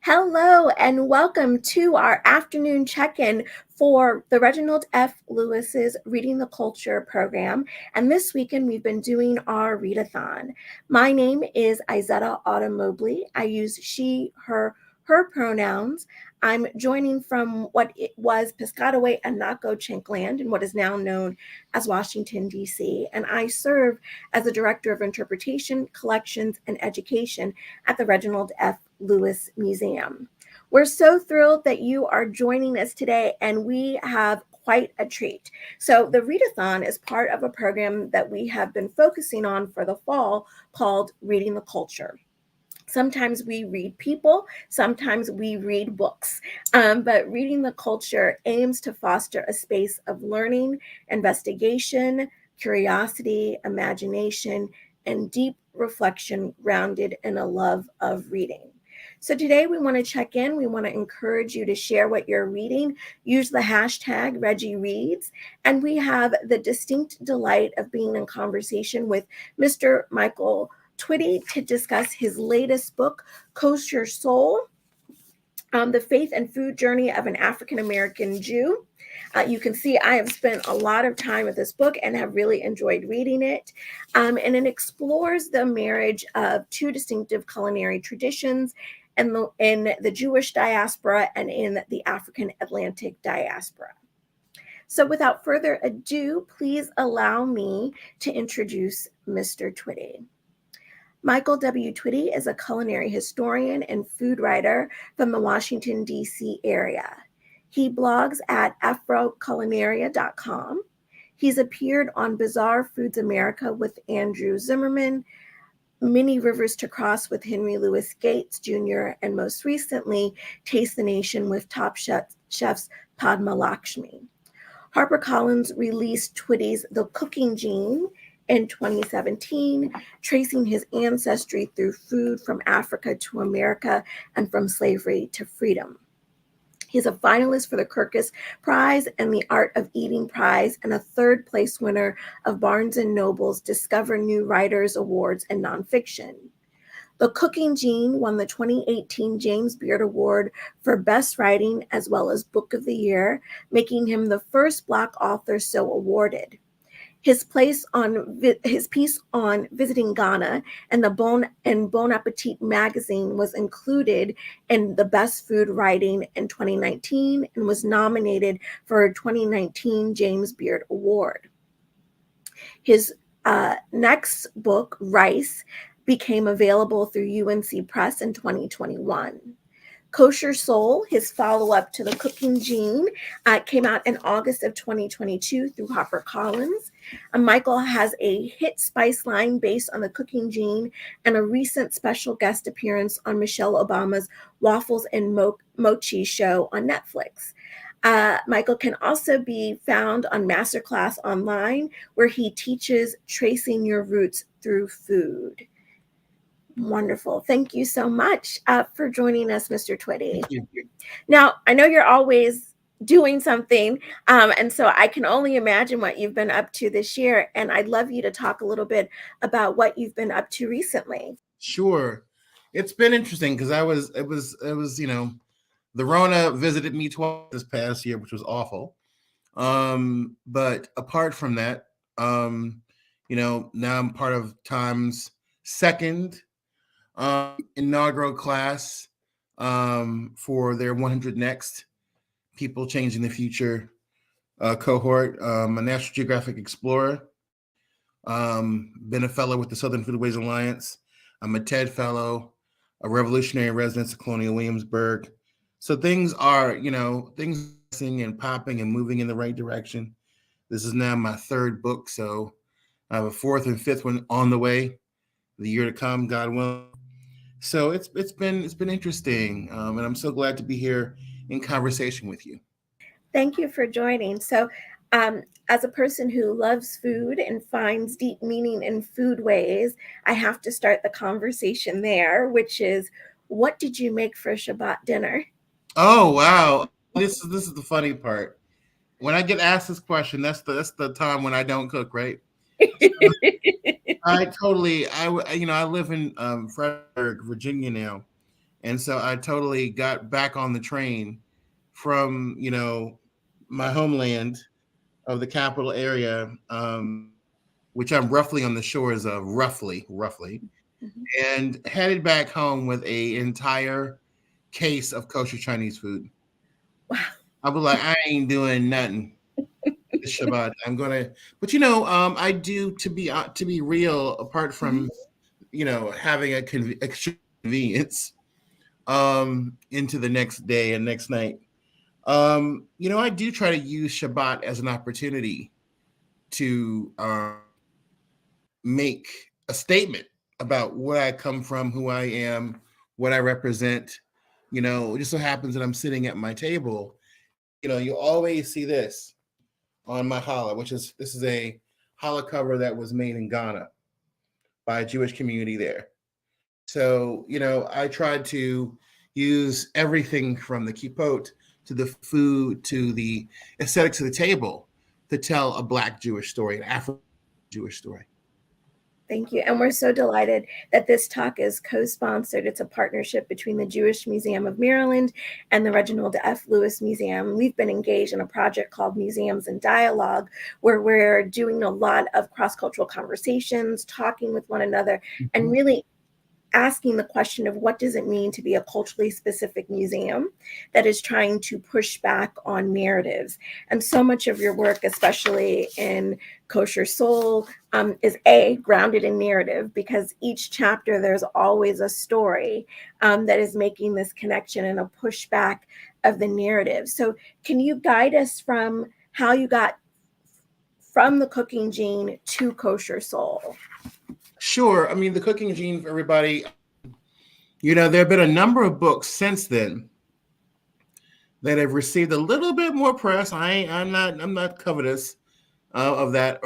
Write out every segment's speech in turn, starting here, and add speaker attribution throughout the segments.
Speaker 1: Hello and welcome to our afternoon check-in for the Reginald F. Lewis's Reading the Culture program. And this weekend we've been doing our read-a-thon. My name is Izetta Autumn Mobley. I use she, her pronouns. I'm joining from what it was Piscataway and Naco Chinkland in what is now known as Washington, D.C. And I serve as the Director of Interpretation, Collections, and Education at the Reginald F. Lewis Museum. We're so thrilled that you are joining us today, and we have quite a treat. So the Read-a-thon is part of a program that we have been focusing on for the fall called Reading the Culture. Sometimes we read people, sometimes we read books, but Reading the Culture aims to foster a space of learning, investigation, curiosity, imagination, and deep reflection grounded in a love of reading. So today we want to check in. We want to encourage you to share what you're reading. Use the hashtag #ReggieReads. And we have the distinct delight of being in conversation with Mr. Michael Twitty to discuss his latest book, Koshersoul, The Faith and Food Journey of an African-American Jew. You can see I have spent a lot of time with this book and have really enjoyed reading it. And it explores the marriage of two distinctive culinary traditions in the Jewish diaspora and in the African Atlantic diaspora. So without further ado, please allow me to introduce Mr. Twitty. Michael W. Twitty is a culinary historian and food writer from the Washington, D.C. area. He blogs at afroculinaria.com. He's appeared on Bizarre Foods America with Andrew Zimmerman, Many Rivers to Cross with Henry Louis Gates Jr., and most recently, Taste the Nation with top chefs Padma Lakshmi. HarperCollins released Twitty's The Cooking Gene in 2017, tracing his ancestry through food from Africa to America and from slavery to freedom. He's a finalist for the Kirkus Prize and the Art of Eating Prize, and a third place winner of Barnes & Noble's Discover New Writers Awards in Nonfiction. The Cooking Gene won the 2018 James Beard Award for Best Writing as well as Book of the Year, making him the first Black author so awarded. His piece on visiting Ghana and Bon Appetit magazine was included in the Best Food Writing in 2019 and was nominated for a 2019 James Beard Award. His next book, Rice, became available through UNC Press in 2021. Koshersoul, his follow-up to The Cooking Gene, came out in August of 2022 through HarperCollins. Michael has a hit spice line based on The Cooking Gene and a recent special guest appearance on Michelle Obama's Waffles and Mochi show on Netflix. Michael can also be found on Masterclass Online, where he teaches tracing your roots through food. Wonderful. Thank you so much for joining us, Mr. Twitty. Now, I know you're always doing something, and so I can only imagine what you've been up to this year, and I'd love you to talk a little bit about what you've been up to recently.
Speaker 2: Sure. It's been interesting because it was, the Rona visited me twice this past year, which was awful. But apart from that, now I'm part of Time's second inaugural class for their 100 Next People Changing the Future cohort. I'm a National Geographic Explorer, been a fellow with the Southern Foodways Alliance. I'm a TED Fellow, a Revolutionary Residence of Colonial Williamsburg. So things are, things and popping and moving in the right direction. This is now my third book, so I have a fourth and fifth one on the way, the year to come, God willing. So it's been interesting, and I'm so glad to be here in conversation with you.
Speaker 1: Thank you for joining. So, as a person who loves food and finds deep meaning in foodways, I have to start the conversation there, which is, what did you make for Shabbat dinner?
Speaker 2: Oh wow, this is the funny part. When I get asked this question, that's the time when I don't cook, right? I live in Frederick, Virginia now, And so I totally got back on the train from, my homeland of the capital area, which I'm roughly on the shores of, roughly,
Speaker 1: Mhm.
Speaker 2: and headed back home with a entire case of kosher Chinese food.
Speaker 1: Wow.
Speaker 2: I was like, I ain't doing nothing this Shabbat. I'm gonna, but I do, to be real. Apart
Speaker 1: Mhm.
Speaker 2: from having a extra convenience into the next day and next night, I do try to use Shabbat as an opportunity to make a statement about where I come from, who I am, what I represent. It just so happens that I'm sitting at my table. You always see this on my challah, this is a challah cover that was made in Ghana by a Jewish community there. So, I tried to use everything from the kippot to the food to the aesthetics of the table to tell a Black Jewish story, an African Jewish story.
Speaker 1: Thank you. And we're so delighted that this talk is co-sponsored. It's a partnership between the Jewish Museum of Maryland and the Reginald F. Lewis Museum. We've been engaged in a project called Museums in Dialogue, where we're doing a lot of cross-cultural conversations, talking with one another, and really asking the question of what does it mean to be a culturally specific museum that is trying to push back on narratives. And so much of your work, especially in Koshersoul, is grounded in narrative, because each chapter there's always a story that is making this connection and a pushback of the narrative. So can you guide us from how you got from the cooking gene to Koshersoul?
Speaker 2: Sure. I mean, the cooking gene, for everybody, there have been a number of books since then that have received a little bit more press. I'm not covetous of that.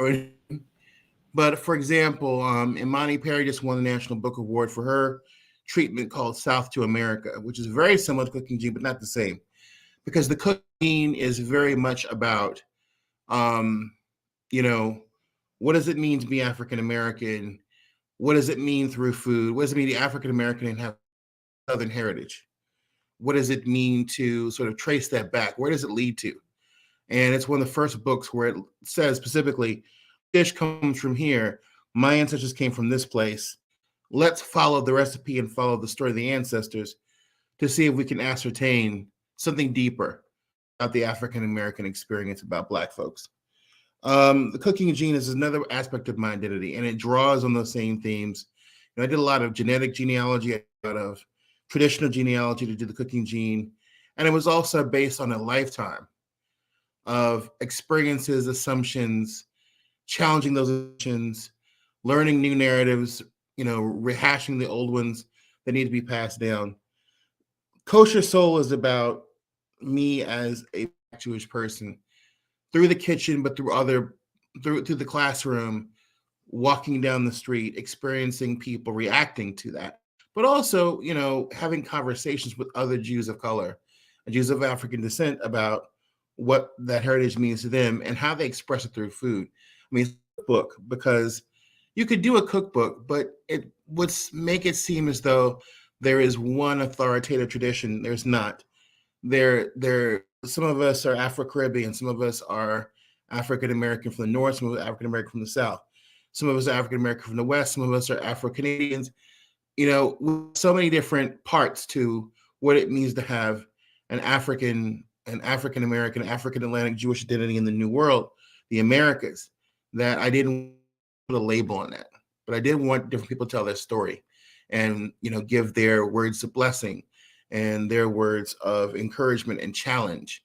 Speaker 2: But for example, Imani Perry just won the National Book Award for her treatment called South to America, which is very similar to cooking gene, but not the same, because the cooking gene is very much about, what does it mean to be African American? What does it mean through food? What does it mean to be African American and have Southern heritage? What does it mean to sort of trace that back? Where does it lead to? And it's one of the first books where it says specifically, dish comes from here. My ancestors came from this place. Let's follow the recipe and follow the story of the ancestors to see if we can ascertain something deeper about the African American experience about Black folks. The cooking gene is another aspect of my identity, and it draws on those same themes. I did a lot of genetic genealogy, a lot of traditional genealogy to do the cooking gene, and it was also based on a lifetime of experiences, assumptions, challenging those assumptions, learning new narratives, rehashing the old ones that need to be passed down. Koshersoul is about me as a Jewish person through the kitchen, but through the classroom, walking down the street, experiencing people, reacting to that, but also, having conversations with other Jews of color, Jews of African descent, about what that heritage means to them and how they express it through food. I mean, it's a book because you could do a cookbook, but it would make it seem as though there is one authoritative tradition. There's not. Some of us are Afro-Caribbean, some of us are African American from the north, some of us are African American from the south, some of us are African American from the west, some of us are Afro-Canadians. So many different parts to what it means to have an African American, African Atlantic Jewish identity in the New World, the Americas, that I didn't put a label on that, but I did want different people to tell their story and, give their words of blessing and their words of encouragement and challenge.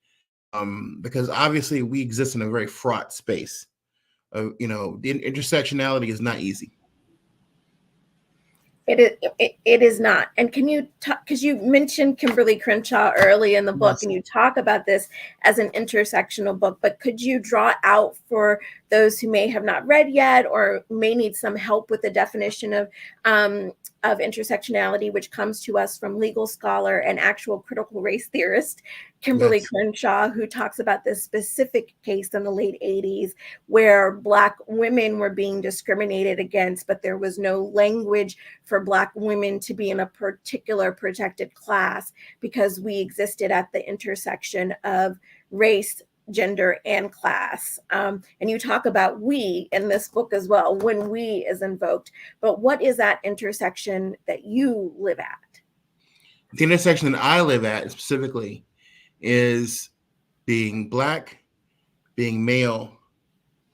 Speaker 2: Because obviously we exist in a very fraught space. The intersectionality is not easy.
Speaker 1: It is not. And can you talk, because you mentioned Kimberly Crenshaw early in the book,
Speaker 2: Yes.
Speaker 1: and you talk about this as an intersectional book, but could you draw out for those who may have not read yet or may need some help with the definition of of intersectionality, which comes to us from legal scholar and actual critical race theorist Kimberly
Speaker 2: Yes.
Speaker 1: Crenshaw, who talks about this specific case in the late 80s where Black women were being discriminated against, but there was no language for Black women to be in a particular protected class because we existed at the intersection of race, gender, and class. And you talk about we in this book as well, when we is invoked. But what is that intersection that you live at?
Speaker 2: The intersection that I live at specifically is being Black, being male,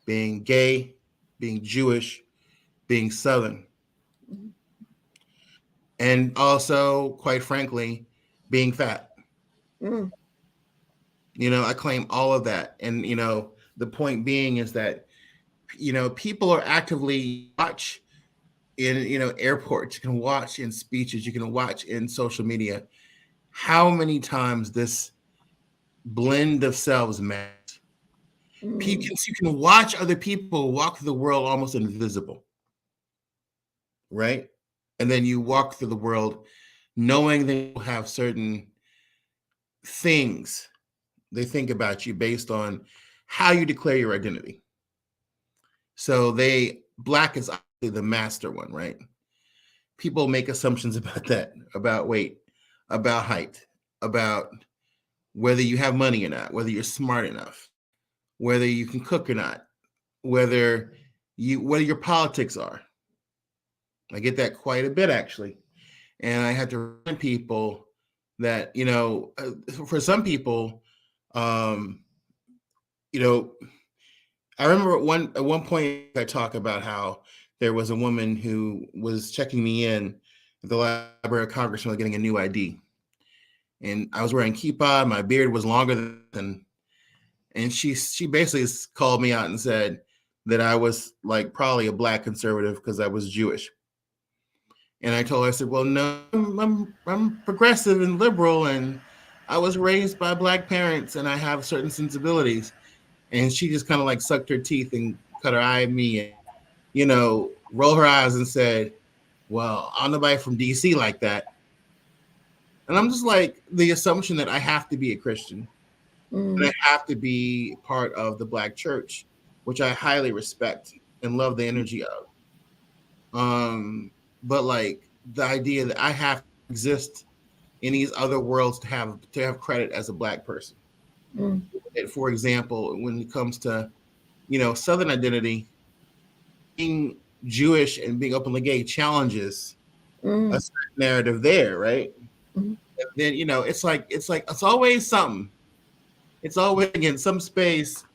Speaker 2: being gay, being Jewish, being Southern, and also, quite frankly, being fat.
Speaker 1: Mm.
Speaker 2: I claim all of that. And, the point being is that, people are actively watch in, airports, you can watch in speeches, you can watch in social media, how many times this blend of selves matters. You can watch other people walk through the world almost invisible, right? And then you walk through the world knowing they have certain things they think about you based on how you declare your identity. So Black is obviously the master one, right? People make assumptions about that, about weight, about height, about whether you have money or not, whether you're smart enough, whether you can cook or not, whether your politics are. I get that quite a bit, actually. And I had to remind people that, for some people, um, I remember at one point I talk about how there was a woman who was checking me in at the Library of Congress when I was getting a new ID. And I was wearing kippah, my beard was longer than, and she basically called me out and said that I was like probably a Black conservative because I was Jewish. And I told her, I said, well, no, I'm progressive and liberal, and I was raised by Black parents, and I have certain sensibilities. And she just kind of like sucked her teeth and cut her eye at me and, rolled her eyes and said, well, I'm nobody from DC like that. And I'm just like, the assumption that I have to be a Christian, and I have to be part of the Black church, which I highly respect and love the energy of. But like the idea that I have to exist in these other worlds to have credit as a Black person. For example, when it comes to, Southern identity, being Jewish and being openly gay challenges a certain narrative there, right? And then, it's always something. It's always in some space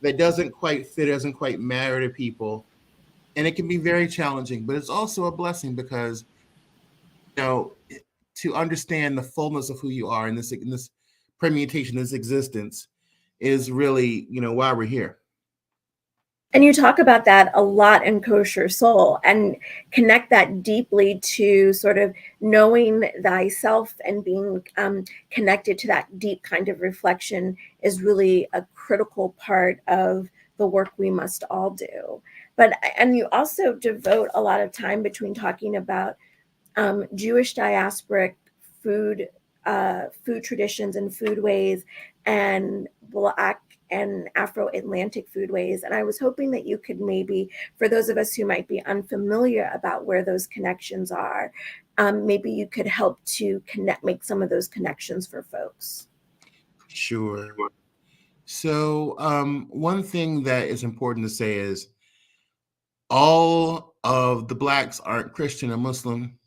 Speaker 2: that doesn't quite fit, doesn't quite matter to people. And it can be very challenging, but it's also a blessing because, to understand the fullness of who you are in this permutation, this existence is really, why we're here.
Speaker 1: And you talk about that a lot in Koshersoul and connect that deeply to sort of knowing thyself and being connected to that deep kind of reflection is really a critical part of the work we must all do. And you also devote a lot of time between talking about Jewish diasporic food traditions and foodways and Black and Afro-Atlantic foodways. And I was hoping that you could maybe, for those of us who might be unfamiliar about where those connections are, maybe you could help to make some of those connections for folks.
Speaker 2: Sure. So one thing that is important to say is all of the Blacks aren't Christian or Muslim,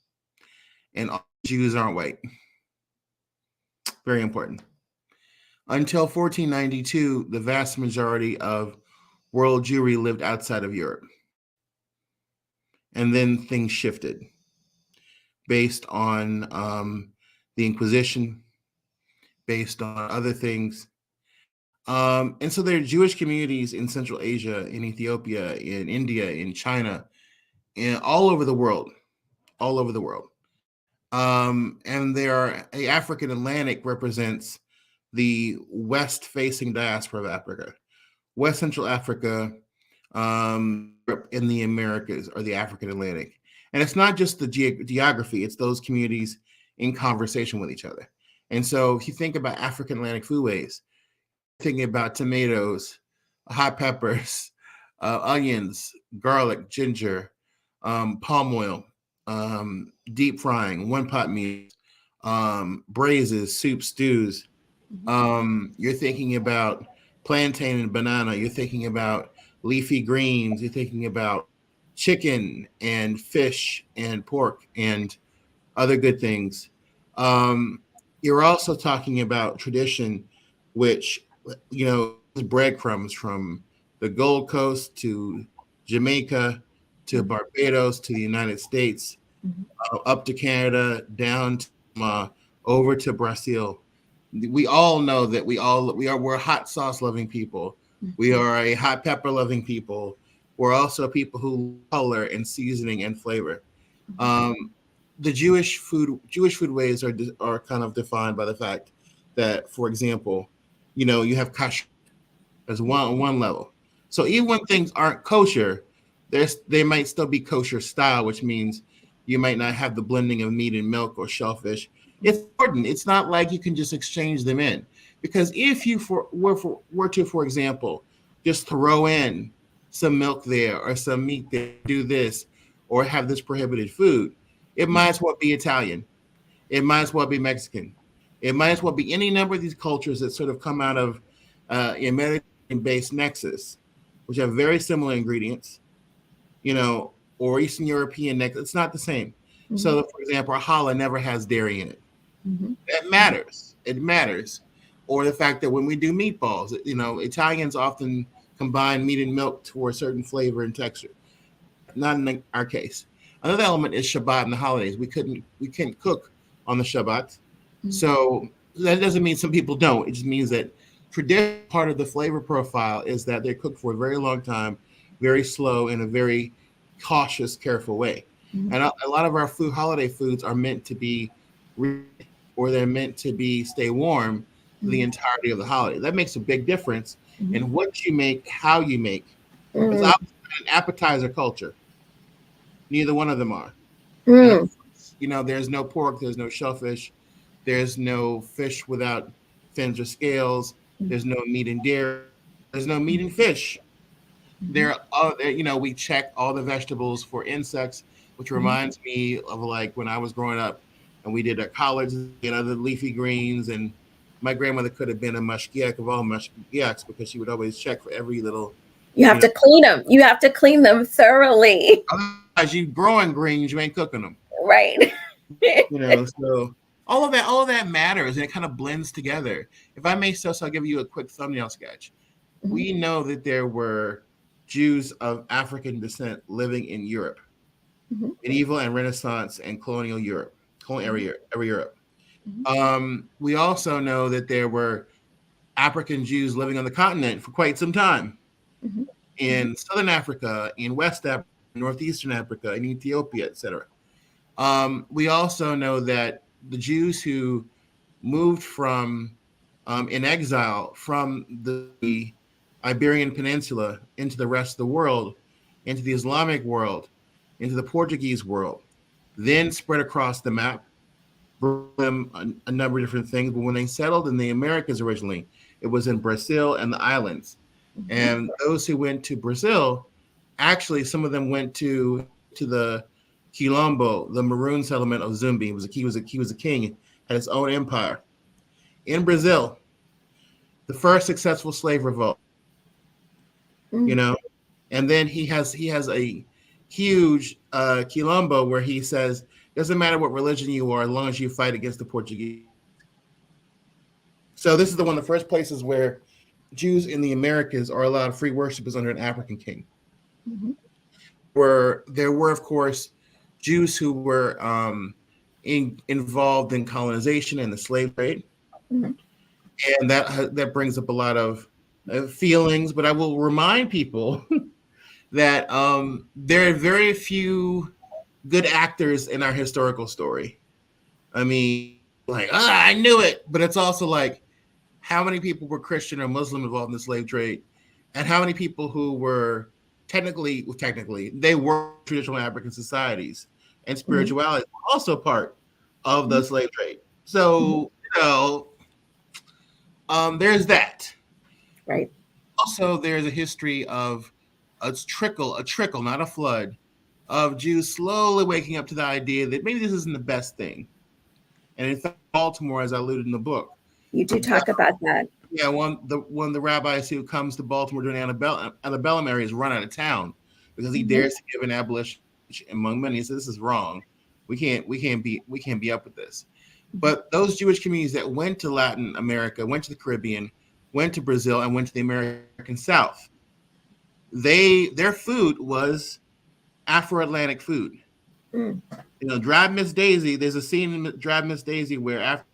Speaker 2: and all Jews aren't white. Very important. Until 1492, the vast majority of world Jewry lived outside of Europe. And then things shifted based on the Inquisition, based on other things. And so there are Jewish communities in Central Asia, in Ethiopia, in India, in China, and all over the world, all over the world. And the African Atlantic represents the west-facing diaspora of Africa. West Central Africa, in the Americas, or the African Atlantic. And it's not just the geography, it's those communities in conversation with each other. And so if you think about African Atlantic foodways, thinking about tomatoes, hot peppers, onions, garlic, ginger, palm oil, deep frying, one pot meat, braises, soup, stews. You're thinking about plantain and banana. You're thinking about leafy greens. You're thinking about chicken and fish and pork and other good things. Um, you're also talking about tradition, which, breadcrumbs from the Gold Coast to Jamaica to Barbados to the United States, up to Canada, down to, over to Brazil. We all know that we're hot sauce loving people. We are a hot pepper loving people. We're also people who color and seasoning and flavor. Um, the Jewish food ways are kind of defined by the fact that, for example, you have kosher as one level. So even when things aren't kosher, they might still be kosher style, which means you might not have the blending of meat and milk or shellfish. It's important. It's not like you can just exchange them in, because if you were to, for example, just throw in some milk there or some meat there, do this, or have this prohibited food, it might as well be Italian. It might as well be Mexican. It might as well be any number of these cultures that sort of come out of a Mediterranean-based nexus, which have very similar ingredients, or Eastern European nexus. It's not the same. So, for example, a challah never has dairy in it. That matters. It matters. Or the fact that when we do meatballs, Italians often combine meat and milk for a certain flavor and texture. Not in our case. Another element is Shabbat and the holidays. We can't cook on the Shabbat. So that doesn't mean some people don't. It just means that traditional part of the flavor profile is that they're cooked for a very long time, very slow, in a very cautious, careful way. And a lot of our holiday foods are meant to be, or they're meant to be stay warm the entirety of the holiday. That makes a big difference in what you make, how you make. It's obviously an appetizer culture. Neither one of them are. And, there's no pork, there's no shellfish, there's no fish without fins or scales, there's no meat and dairy, there's no meat and fish. We check all the vegetables for insects, which reminds me of like when I was growing up and we did our collards and other leafy greens, and my grandmother could have been a mashgiach of all mashgiachs because she would always check for every little.
Speaker 1: You have to clean them. You have to clean them thoroughly.
Speaker 2: Otherwise, you growing greens, you ain't cooking them.
Speaker 1: Right.
Speaker 2: So all of that matters, and it kind of blends together. If I may, so I'll give you a quick thumbnail sketch. We know that there were Jews of African descent living in Europe, medieval and Renaissance and colonial Europe, colonial Europe. We also know that there were African Jews living on the continent for quite some time, in Southern Africa, in West Africa, Northeastern Africa, in Ethiopia, etc. We also know that the Jews who moved from in exile from the Iberian Peninsula into the rest of the world, into the Islamic world, into the Portuguese world, then spread across the map, brought them a number of different things. But when they settled in the Americas originally, it was in Brazil and the islands. And those who went to Brazil, actually, some of them went to the Quilombo, the maroon settlement of Zumbi. He was a king, had his own empire. In Brazil, the first successful slave revolt. And then he has a huge Quilombo where he says, doesn't matter what religion you are, as long as you fight against the Portuguese. So this is one of the first places where Jews in the Americas are allowed free worship is under an African king. Where there were, of course, Jews who were involved in colonization and the slave trade. And that brings up a lot of feelings, but I will remind people that there are very few good actors in our historical story. I mean, like, I knew it, but it's also like, how many people were Christian or Muslim involved in the slave trade, and how many people who were technically, they were traditional African societies. and
Speaker 1: Mhm.
Speaker 2: spirituality were also part of the
Speaker 1: Mhm.
Speaker 2: slave trade.
Speaker 1: Mhm.
Speaker 2: So, there's that.
Speaker 1: Right.
Speaker 2: Also, there's a history of a trickle, not a flood, of Jews slowly waking up to the idea that maybe this isn't the best thing. And in fact, Baltimore, as I alluded in the book,
Speaker 1: You do talk about that.
Speaker 2: yeah, one of the rabbis who comes to Baltimore during the antebellum era is run out of town because he
Speaker 1: Mhm.
Speaker 2: dares to give an abolition speech among many. He says this is wrong. We can't be up with this.
Speaker 1: Mhm.
Speaker 2: But those Jewish communities that went to Latin America, went to the Caribbean, went to Brazil, and went to the American South, their food was Afro-Atlantic food.
Speaker 1: Mm.
Speaker 2: Drive Miss Daisy. There's a scene in Drive Miss Daisy where after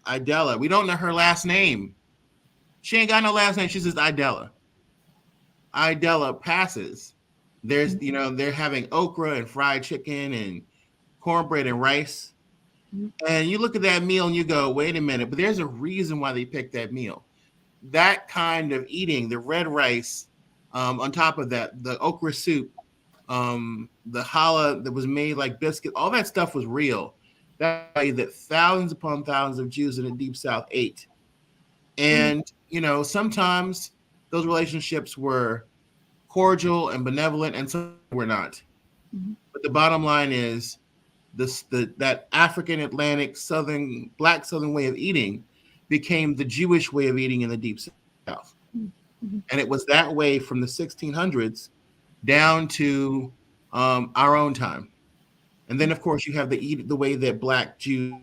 Speaker 2: Idella, we don't know her last name. She ain't got no last name. She says Idella. Idella passes. There's,
Speaker 1: Mhm.
Speaker 2: they're having okra and fried chicken and cornbread and rice.
Speaker 1: Mhm.
Speaker 2: And you look at that meal and you go, wait a minute, but there's a reason why they picked that meal. That kind of eating, the red rice, on top of that, the okra soup, the challah that was made like biscuit, all that stuff was real. That way that thousands upon thousands of Jews in the Deep South ate.
Speaker 1: Mhm.
Speaker 2: And, sometimes those relationships were cordial and benevolent, and some were not.
Speaker 1: Mhm.
Speaker 2: But the bottom line is that African Atlantic Southern Black Southern way of eating became the Jewish way of eating in the Deep South,
Speaker 1: Mhm.
Speaker 2: and it was that way from the 1600s down to our own time. And then, of course, you have the way that Black Jews.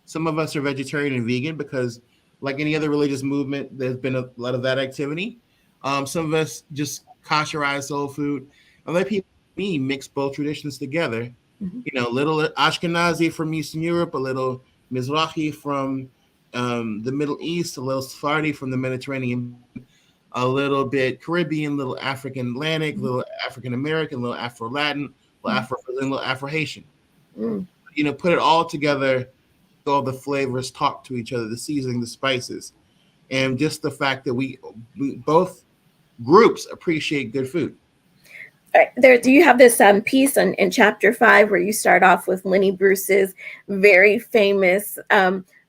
Speaker 2: Some of us are vegetarian and vegan because, like any other religious movement, there's been a lot of that activity. Some of us just kosherize soul food. Other people, me, mix both traditions together.
Speaker 1: Mhm.
Speaker 2: A little Ashkenazi from Eastern Europe, a little Mizrahi from the Middle East, a little Sephardi from the Mediterranean, a little bit Caribbean, little African Atlantic,
Speaker 1: Mhm.
Speaker 2: little African American, little Afro Latin, little
Speaker 1: Mhm.
Speaker 2: Afro Brazilian, little Afro Haitian.
Speaker 1: Mm.
Speaker 2: Put it all together, all the flavors talk to each other, the seasoning, the spices, and just the fact that we both groups appreciate good food.
Speaker 1: There, do you have this piece in chapter 5 where you start off with Lenny Bruce's very famous,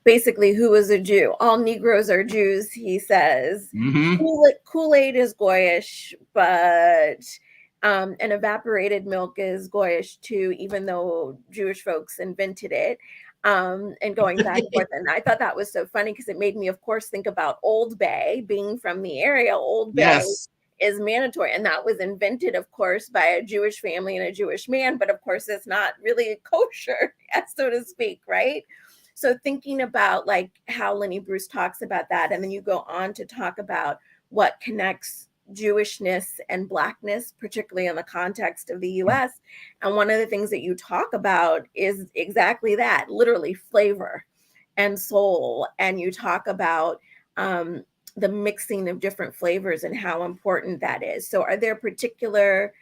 Speaker 1: basically, who is a Jew? All Negroes are Jews, he says.
Speaker 2: Mm-hmm.
Speaker 1: Kool-Aid is Goyish, but and evaporated milk is Goyish too, even though Jewish folks invented it. And going back and forth. And I thought that was so funny because it made me, of course, think about Old Bay, being from the area. Old Bay
Speaker 2: Yes.
Speaker 1: is mandatory, and that was invented, of course, by a Jewish family and a Jewish man, but of course it's not really kosher, so to speak, right? So thinking about like how Lenny Bruce talks about that, and then you go on to talk about what connects Jewishness and Blackness, particularly in the context of the US. And one of the things that you talk about is exactly that, literally flavor and soul. And you talk about um, the mixing of different flavors and how important that is. So, are there particular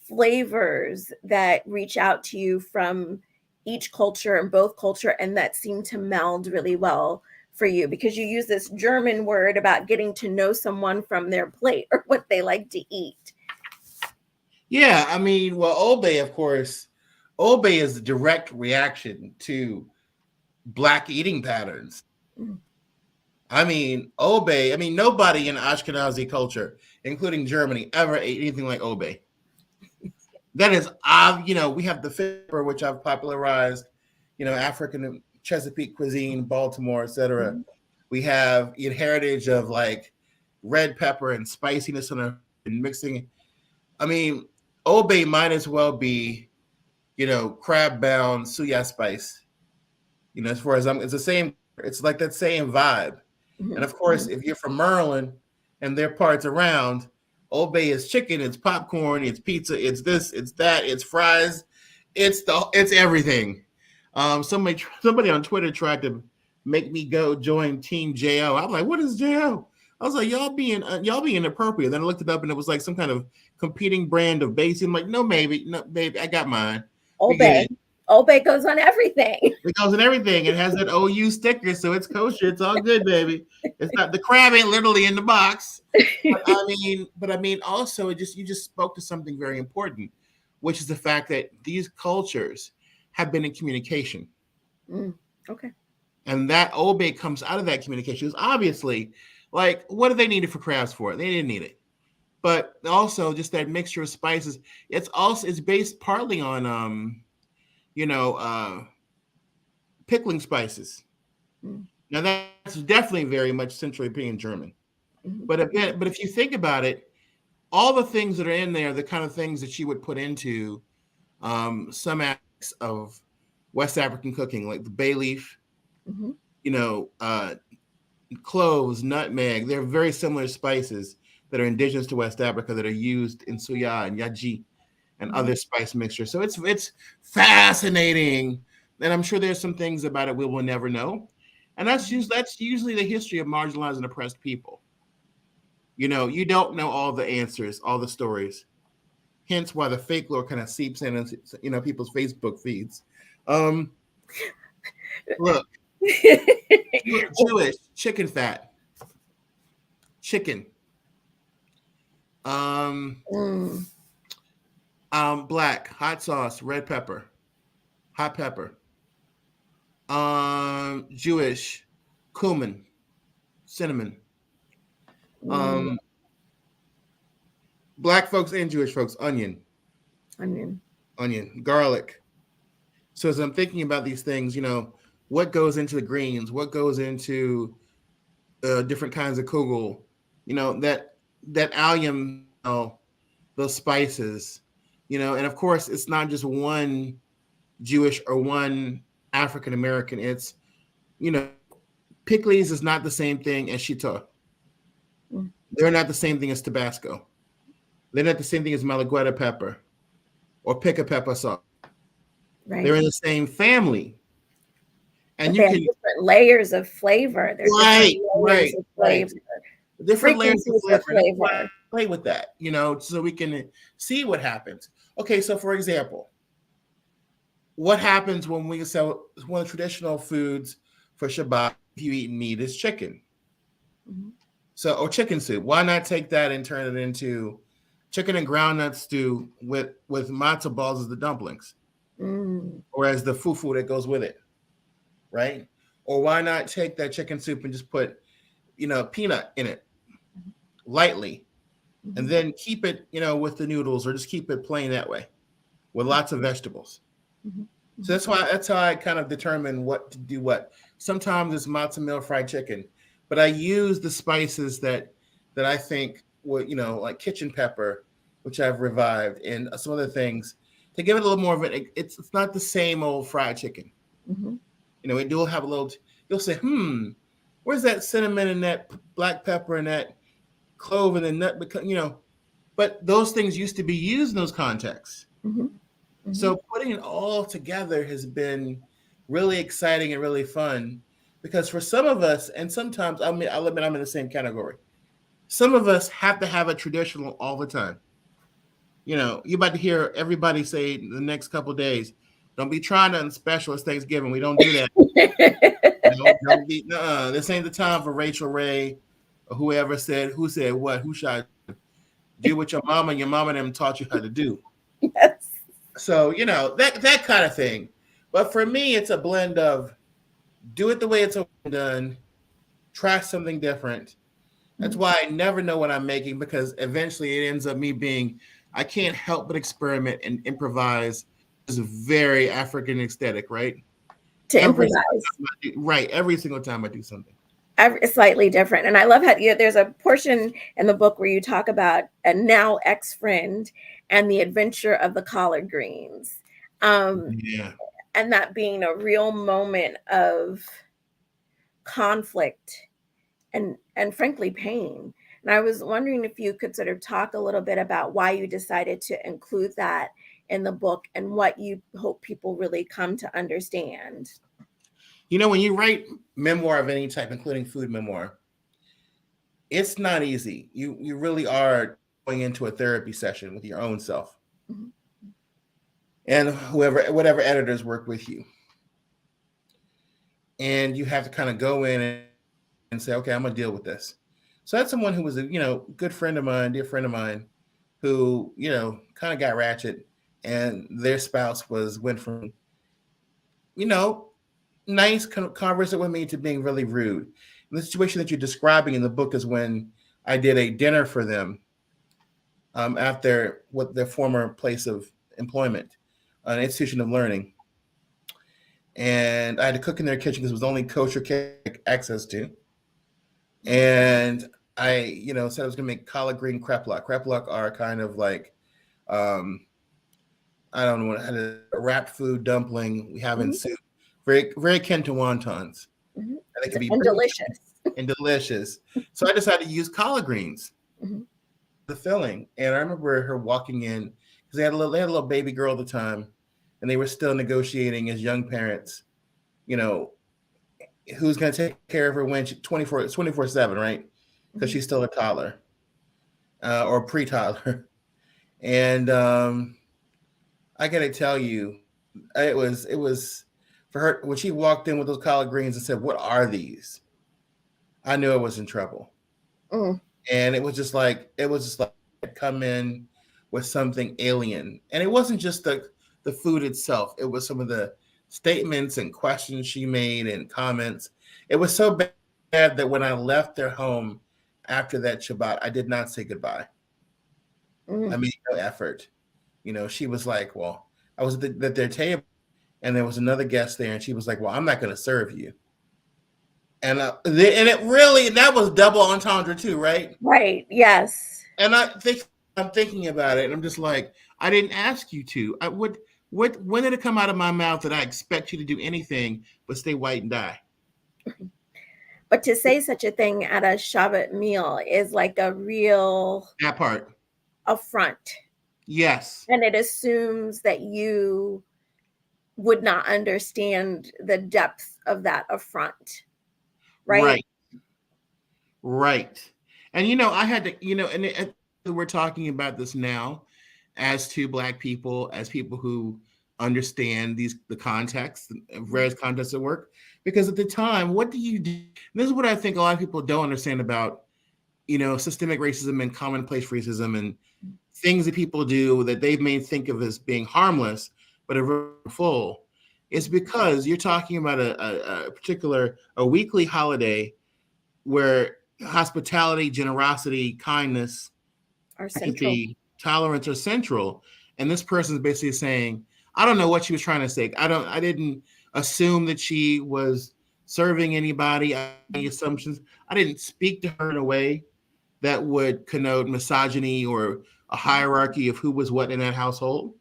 Speaker 1: flavors that reach out to you from each culture and both culture and that seem to meld really well for you? Because you use this German word about getting to know someone from their plate or what they like to eat.
Speaker 2: Yeah, I mean, well, Old Bay, of course, Old Bay is a direct reaction to Black eating patterns.
Speaker 1: Mm.
Speaker 2: I mean, Old Bay, I mean, nobody in Ashkenazi culture, including Germany, ever ate anything like Old Bay. That is, we have the fish, which I've popularized, African Chesapeake cuisine, Baltimore, etc.
Speaker 1: Mhm.
Speaker 2: We have heritage of like red pepper and spiciness and mixing. I mean, Old Bay might as well be, crab bound suya spice. As far as it's the same. It's like that same vibe. And
Speaker 1: Mhm.
Speaker 2: of course, if you're from Maryland and there are parts around, Old Bay is chicken, it's popcorn, it's pizza, it's this, it's that, it's fries, it's everything. Somebody on Twitter tried to make me go join Team Jo. I'm like, what is Jo? I was like, y'all being inappropriate. Then I looked it up and it was like some kind of competing brand of base. I'm like, no, baby, I got mine. We
Speaker 1: Old Bay.
Speaker 2: good.
Speaker 1: Old Bay goes on everything.
Speaker 2: It goes in everything. It has that OU sticker, so it's kosher. It's all good, baby. It's not the crab ain't literally in the box. But I mean, also you just spoke to something very important. which is the fact that these cultures have been in communication.
Speaker 1: Okay.
Speaker 2: And that obe comes out of that communication. It's obviously, like, what do they need it for crabs for? They didn't need it. But also just that mixture of spices. It's based partly on pickling spices. Now that's definitely very much Central European German. But if you think about it, all the things that are in there, the kind of things that you would put into some aspects of West African cooking, like the bay leaf, cloves, nutmeg. They're very similar spices that are indigenous to West Africa that are used in suya and yaji and other spice mixtures. So it's fascinating, and I'm sure there's some things about it we will never know. And that's usually the history of marginalized and oppressed people. You don't know all the answers, all the stories. Hence why the fake lore kind of seeps in into people's Facebook feeds. Look, Jewish chicken fat, chicken. Black hot sauce, red pepper, hot pepper. Jewish cumin, cinnamon. Black folks and Jewish folks, onion, garlic. So as I'm thinking about these things, what goes into the greens, what goes into different kinds of kugel, that allium, those spices, and of course it's not just one Jewish or one African American. It's, pickles is not the same thing as shito. They're not the same thing as Tabasco. They're not the same thing as Malagueta pepper or pica pepper sauce. Right. They're in the same family. And
Speaker 1: you can different layers of flavor. There's
Speaker 2: right.
Speaker 1: Different layers of flavor.
Speaker 2: Play with that, so we can see what happens. Okay, so for example, what happens when we sell one of the traditional foods for Shabbat if you eat meat is chicken. So, or chicken soup. Why not take that and turn it into chicken and groundnut stew with matzo balls as the dumplings, or as the fufu that goes with it, right? Or why not take that chicken soup and just put, peanut in it lightly, and then keep it, with the noodles, or just keep it plain that way with lots of vegetables. So that's how I kind of determine what to do. Sometimes it's matzo meal fried chicken, but I use the spices that I think would, like kitchen pepper, which I've revived, and some other things to give it a little more of it. It's not the same old fried chicken. It will have a little. You'll say, where's that cinnamon and that black pepper and that clove and the nut? But those things used to be used in those contexts. So putting it all together has been really exciting and really fun, because for some of us, and sometimes I'll admit I'm in the same category. Some of us have to have a traditional all the time. You're about to hear everybody say the next couple of days, don't be trying nothing special. It's Thanksgiving. We don't do that. Don't be, this ain't the time for Rachel Ray or who said what, who should do what your mama and them taught you how to do.
Speaker 1: Yes.
Speaker 2: So, that kind of thing. But for me, it's a blend of do it the way it's done, try something different. That's why I never know what I'm making, because eventually it ends up me being, I can't help but experiment and improvise. It's a very African aesthetic, right?
Speaker 1: Improvise.
Speaker 2: Right. Every single time I do something.
Speaker 1: Slightly different. And I love how there's a portion in the book where you talk about a now ex-friend and the adventure of the collard greens. And that being a real moment of conflict and frankly pain. And I was wondering if you could sort of talk a little bit about why you decided to include that in the book and what you hope people really come to understand.
Speaker 2: When you write memoir of any type, including food memoir, it's not easy. You really are going into a therapy session with your own self and whatever editors work with you. And you have to kind of go in and say, okay, I'm going to deal with this. So that's someone who was a, good friend of mine, dear friend of mine, who, kind of got ratchet, and their spouse went from, you know, nice conversation with me to being really rude. And the situation that you're describing in the book is when I did a dinner for them at their former place of employment, an institution of learning, and I had to cook in their kitchen because it was only kosher access to. And I, said I was gonna make collard green kreplach. Kreplach are kind of like, um, I don't know, a wrapped food dumpling we have in soup, very very akin to wontons.
Speaker 1: Mm-hmm.
Speaker 2: And they can be
Speaker 1: delicious.
Speaker 2: And delicious. So I decided to use collard greens, the filling. And I remember her walking in because they had a little baby girl at the time, and they were still negotiating as young parents, who's going to take care of her when she 24/7, right? Because she's still a toddler or pre-toddler. And I got to tell you, it was for her when she walked in with those collard greens and said, "What are these?" I knew I was in trouble. And it was just like come in with something alien. And it wasn't just the food itself. It was some of the statements and questions she made and comments. It was so bad that when I left their home after that Shabbat, I did not say goodbye. I made no effort. She was like, well, I was at their table and there was another guest there, and she was like, well, I'm not going to serve you. And it really, that was double entendre too, right?
Speaker 1: Right. Yes.
Speaker 2: And I'm thinking about it, and I'm just like, I didn't ask you to. When did it come out of my mouth that I expect you to do anything but stay white and die?
Speaker 1: But to say such a thing at a Shabbat meal is like a real
Speaker 2: that part
Speaker 1: affront.
Speaker 2: Yes.
Speaker 1: And it assumes that you would not understand the depth of that affront. Right.
Speaker 2: And I had to, and we're talking about this now as two Black people, as people who understand the context, various contexts of work. Because at the time, what do you do? And this is what I think a lot of people don't understand about, systemic racism and commonplace racism and things that people do that they may think of as being harmless, but are full. It's because you're talking about a particular weekly holiday where hospitality, generosity, kindness, empathy, tolerance are central. And this person is basically saying, I don't know what she was trying to say. I didn't assume that she was serving anybody, any assumptions. I didn't speak to her in a way that would connote misogyny or a hierarchy of who was what in that household.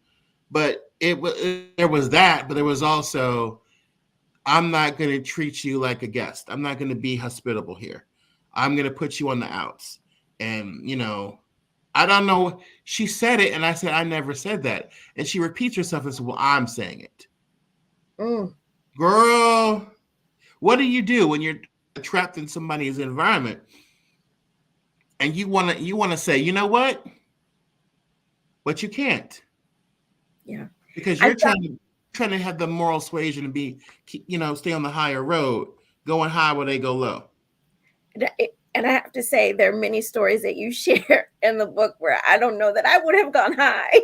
Speaker 2: But there was that, but there was also, I'm not going to treat you like a guest. I'm not going to be hospitable here. I'm going to put you on the outs. And, I don't know. She said it, and I said, I never said that. And she repeats herself and says, well, I'm saying it. Girl, what do you do when you're trapped in somebody's environment and you want to say, you know what? But you can't.
Speaker 1: Yeah.
Speaker 2: Because you're trying to have the moral suasion and be, stay on the higher road, going high where they go low.
Speaker 1: And I have to say, there are many stories that you share in the book where I don't know that I would have gone high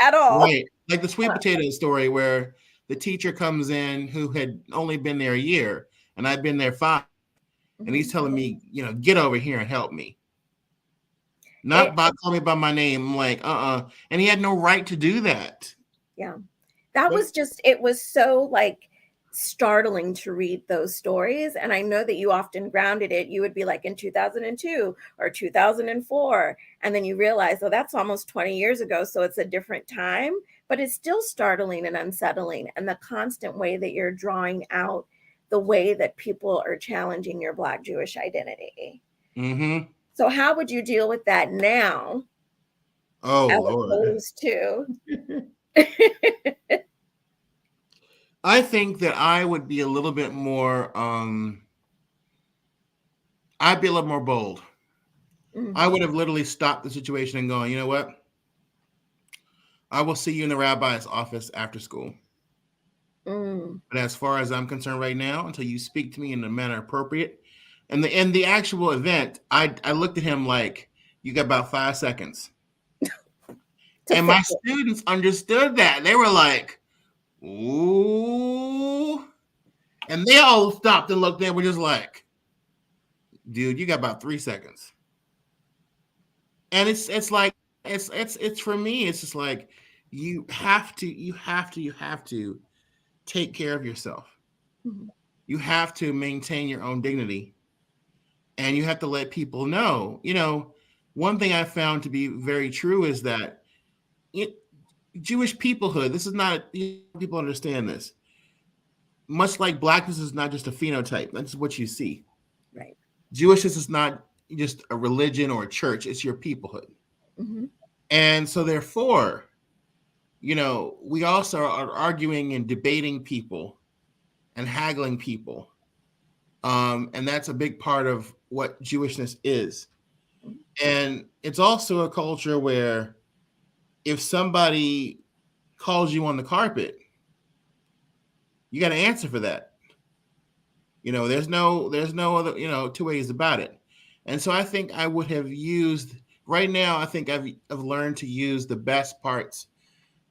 Speaker 1: at all.
Speaker 2: Right. Like the sweet potato story where the teacher comes in who had only been there a year and I'd been there 5. And he's telling me, get over here and help me. Not call me by my name. I'm like, And he had no right to do that.
Speaker 1: Yeah. That was it was so like startling to read those stories. And I know that you often grounded it. You would be like in 2002 or 2004. And then you realize, oh, that's almost 20 years ago. So it's a different time, but it's still startling and unsettling. And the constant way that you're drawing out the way that people are challenging your Black Jewish identity. So how would you deal with that now?
Speaker 2: Oh,
Speaker 1: as
Speaker 2: Lord.
Speaker 1: Opposed to...
Speaker 2: I think that I would be a little bit more, I'd be a little more bold. I would have literally stopped the situation and gone, you know what? I will see you in the rabbi's office after school. But as far as I'm concerned right now, until you speak to me in a manner appropriate, and the actual event, I looked at him like, you got about 5 seconds. And my students understood that. They were like, ooh. And they all stopped and looked. They were just like, dude, you got about 3 seconds. And it's like, it's for me, it's just like, you have to take care of yourself.
Speaker 1: Mhm.
Speaker 2: You have to maintain your own dignity. And you have to let people know. One thing I found to be very true is that Jewish peoplehood, this is not, people understand this. Much like blackness is not just a phenotype, that's what you see.
Speaker 1: Right.
Speaker 2: Jewishness is not just a religion or a church, it's your peoplehood.
Speaker 1: Mm-hmm.
Speaker 2: And so therefore, we also are arguing and debating people and haggling people. And that's a big part of what Jewishness is. And it's also a culture where if somebody calls you on the carpet, you got to answer for that. There's no other, two ways about it. And so I think I would have used right now, I think I've learned to use the best parts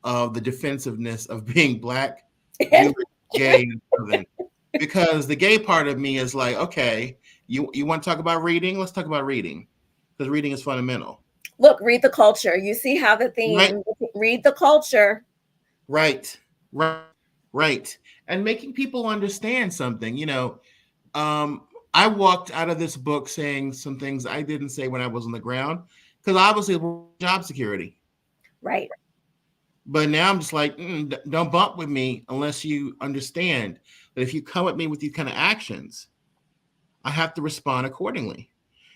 Speaker 2: of the defensiveness of being Black, Jewish, gay, and Southern. Because the gay part of me is like, okay, you want to talk about reading? Let's talk about reading. Because reading is fundamental.
Speaker 1: Look, read the culture. You see how the theme,
Speaker 2: right?
Speaker 1: Read the culture.
Speaker 2: Right. And making people understand something, I walked out of this book saying some things I didn't say when I was on the ground, because obviously job security.
Speaker 1: Right.
Speaker 2: But now I'm just like, don't bump with me unless you understand that if you come at me with these kind of actions, I have to respond accordingly.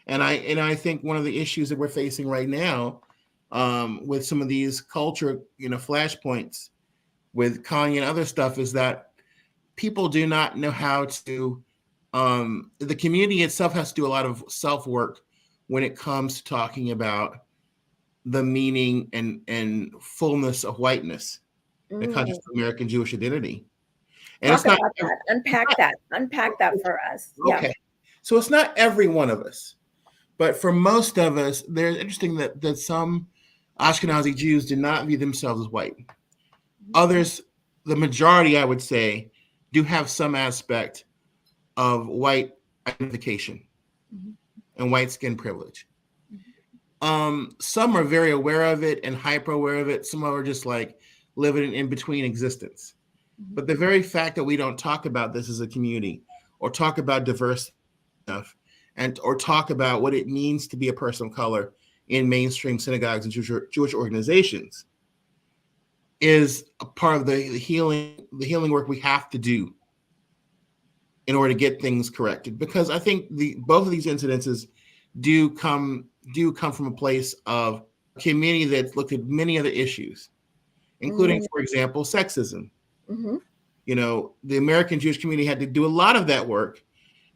Speaker 2: And I think one of the issues that we're facing right now, with some of these culture, flashpoints with Kanye and other stuff, is that people do not know how to. The community itself has to do a lot of self work when it comes to talking about the meaning and fullness of whiteness in the country's American Jewish identity. And
Speaker 1: Talk about that. Unpack that for us.
Speaker 2: Okay.
Speaker 1: Yeah.
Speaker 2: So it's not every one of us, but for most of us, there's interesting that some Ashkenazi Jews do not view themselves as white. Others, the majority, I would say, do have some aspect of white identification and white skin privilege. Some are very aware of it and hyper aware of it. Some are just like living an in-between existence. But the very fact that we don't talk about this as a community, or talk about diverse stuff, or talk about what it means to be a person of color in mainstream synagogues and Jewish organizations, is a part of the healing work we have to do in order to get things corrected. Because I think both of these incidences do come from a place of a community that's looked at many other issues, including, for example, sexism. The American Jewish community had to do a lot of that work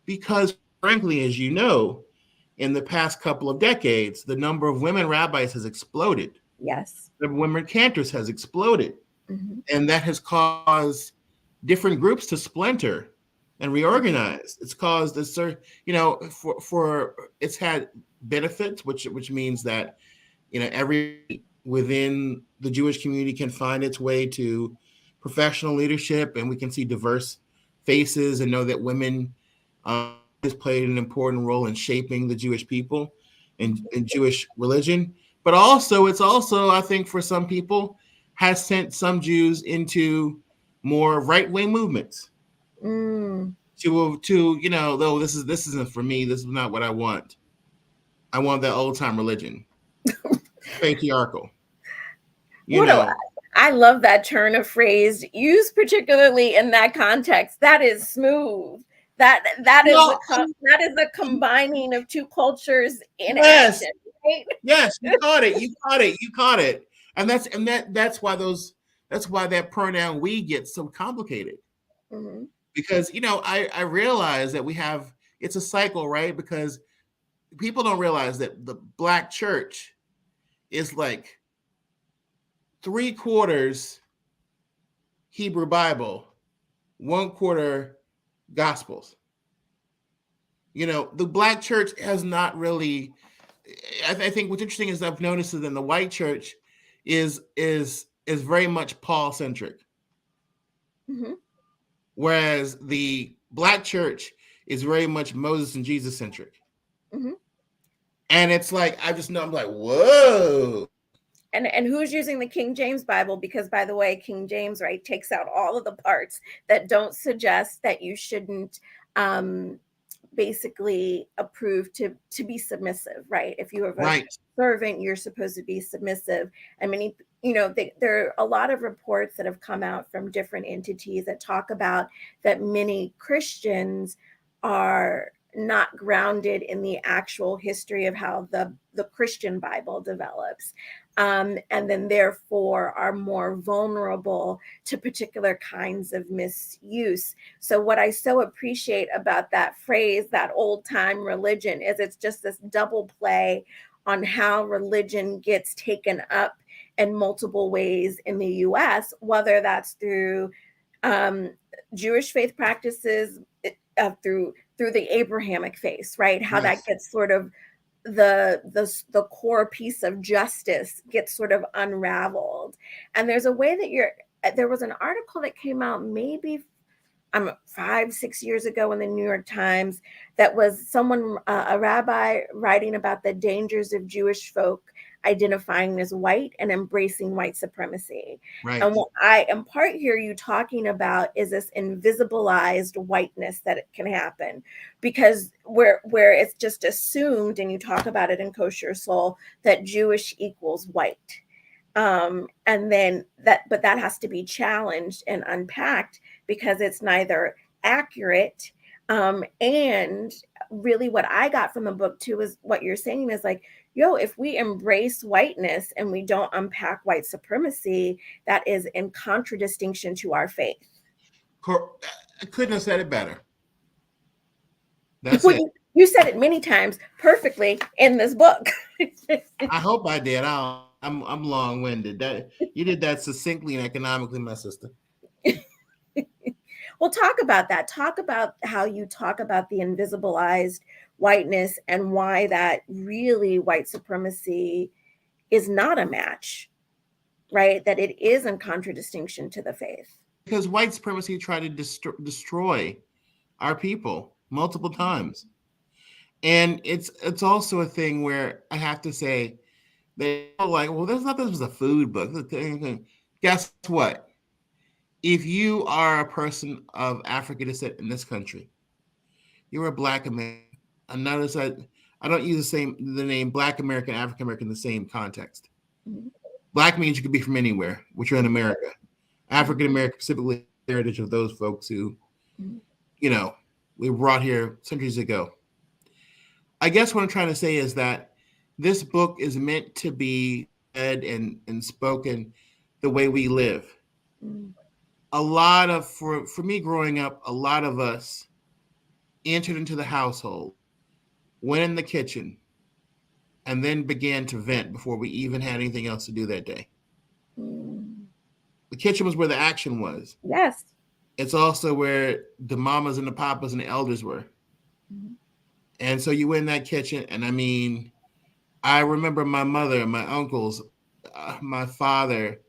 Speaker 2: because, frankly, as you know, in the past couple of decades, the number of women rabbis has exploded.
Speaker 1: Yes.
Speaker 2: The number of women cantors has exploded. And that has caused different groups to splinter and reorganize. It's caused this, for it's had benefits, which means that, every within the Jewish community can find its way to professional leadership, and we can see diverse faces and know that women has played an important role in shaping the Jewish people and Jewish religion. But also, it's also, I think, for some people, has sent some Jews into more right-wing movements. To though this isn't for me. This is not what I want. I want that old-time religion, patriarchal.
Speaker 1: I love that turn of phrase used particularly in that context. That is smooth. That is a combining of two cultures in action. Right?
Speaker 2: Yes, you caught it. And that's why that pronoun "we" gets so complicated. Because I realize that it's a cycle, right? Because people don't realize that the Black church is like 3/4 Hebrew Bible, 1/4 Gospels. The Black church has not really. I think what's interesting is I've noticed that in the white church, is very much Paul centric,
Speaker 1: Mm-hmm.
Speaker 2: whereas the Black church is very much Moses and Jesus centric.
Speaker 1: Mm-hmm.
Speaker 2: And it's like I just know I'm like, whoa.
Speaker 1: And who's using the King James Bible? Because, by the way, King James, right, takes out all of the parts that don't suggest that you shouldn't basically approve to be submissive, right? If you have a
Speaker 2: Right.
Speaker 1: servant, you're supposed to be submissive. And many, there are a lot of reports that have come out from different entities that talk about that many Christians are not grounded in the actual history of how the Christian Bible develops. And then therefore are more vulnerable to particular kinds of misuse. So what I so appreciate about that phrase, that old time religion, is it's just this double play on how religion gets taken up in multiple ways in the US, whether that's through Jewish faith practices, through the Abrahamic faith, right? How
Speaker 2: Yes.
Speaker 1: that gets sort of the core piece of justice gets sort of unraveled. And there's a way that there was an article that came out maybe 5-6 years ago in the New York Times that was someone, a rabbi, writing about the dangers of Jewish folk identifying as white and embracing white supremacy.
Speaker 2: Right.
Speaker 1: And what I in part hear you talking about is this invisibilized whiteness that it can happen, because where it's just assumed, and you talk about it in Koshersoul, that Jewish equals white. And then but that has to be challenged and unpacked because it's neither accurate. And really what I got from the book too is what you're saying is like, if we embrace whiteness and we don't unpack white supremacy, that is in contradistinction to our faith.
Speaker 2: I couldn't have said it better. That's
Speaker 1: Well,
Speaker 2: it.
Speaker 1: You said it many times perfectly in this book.
Speaker 2: I hope I did. I'm long-winded. That you did that succinctly and economically, my sister.
Speaker 1: Well, talk about that. Talk about how you talk about the invisibilized whiteness and why that really white supremacy is not a match, right? That it is in contradistinction to the faith.
Speaker 2: Because white supremacy tried to destroy our people multiple times. And it's also a thing where I have to say, they're like, well, there's not this was a food book. Guess what? If you are a person of African descent in this country, you're a Black American. And notice I don't use the name Black American, African American in the same context.
Speaker 1: Mm-hmm.
Speaker 2: Black means you could be from anywhere, which you're in America. African American, specifically the heritage of those folks who, we brought here centuries ago. I guess what I'm trying to say is that this book is meant to be read and spoken the way we live.
Speaker 1: Mm-hmm.
Speaker 2: A lot of, for me growing up, a lot of us entered into the household, went in the kitchen, and then began to vent before we even had anything else to do that day.
Speaker 1: Mm-hmm.
Speaker 2: The kitchen was where the action was.
Speaker 1: Yes.
Speaker 2: It's also where the mamas and the papas and the elders were. Mm-hmm. And so you went in that kitchen, and I mean, I remember my mother, my uncles, my father,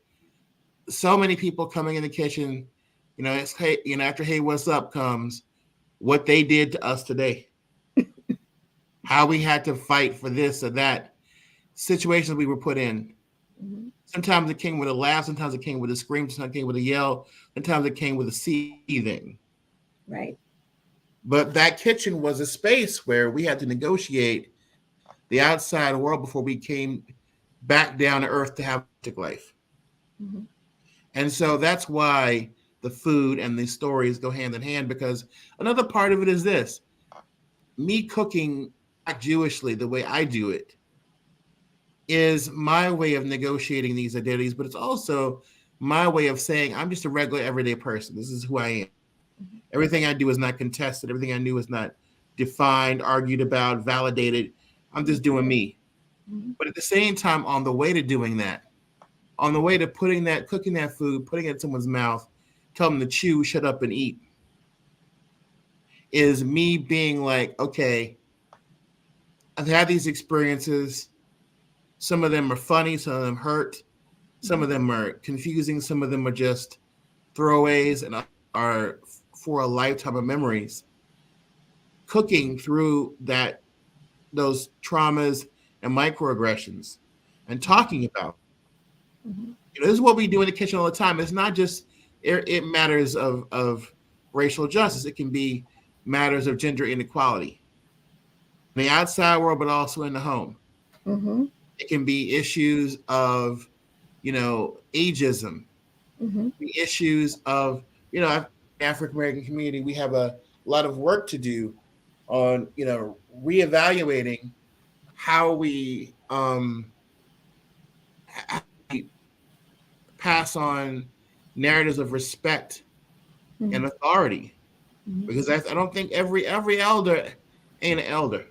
Speaker 2: so many people coming in the kitchen. It's hey, after hey, what's up comes what they did to us today. How we had to fight for this or that, situations we were put in. Mm-hmm. Sometimes it came with a laugh, sometimes it came with a scream, sometimes it came with a yell, sometimes it came with a seething.
Speaker 1: Right.
Speaker 2: But that kitchen was a space where we had to negotiate the outside world before we came back down to earth to have a life. Mm-hmm. And so that's why the food and the stories go hand in hand, because another part of it is this: me cooking Jewishly the way I do it is my way of negotiating these identities, but it's also my way of saying I'm just a regular everyday person. This is who I am. Mm-hmm. Everything I do is not contested. Everything I do is not defined, argued about, validated. I'm just doing me. Mm-hmm. But at the same time, on the way to doing that, on the way to cooking that food, putting it in someone's mouth, tell them to chew, shut up, and eat, is me being like, okay, I've had these experiences. Some of them are funny, some of them hurt. Some of them are confusing. Some of them are just throwaways and are for a lifetime of memories. Cooking through those traumas and microaggressions and talking about. This is what we do in the kitchen all the time. It's not just it matters of racial justice. It can be matters of gender inequality in the outside world, but also in the home. It can be issues of, ageism, the issues of, African American community. We have a lot of work to do on, reevaluating how we pass on narratives of respect and authority, because I don't think every elder ain't an elder,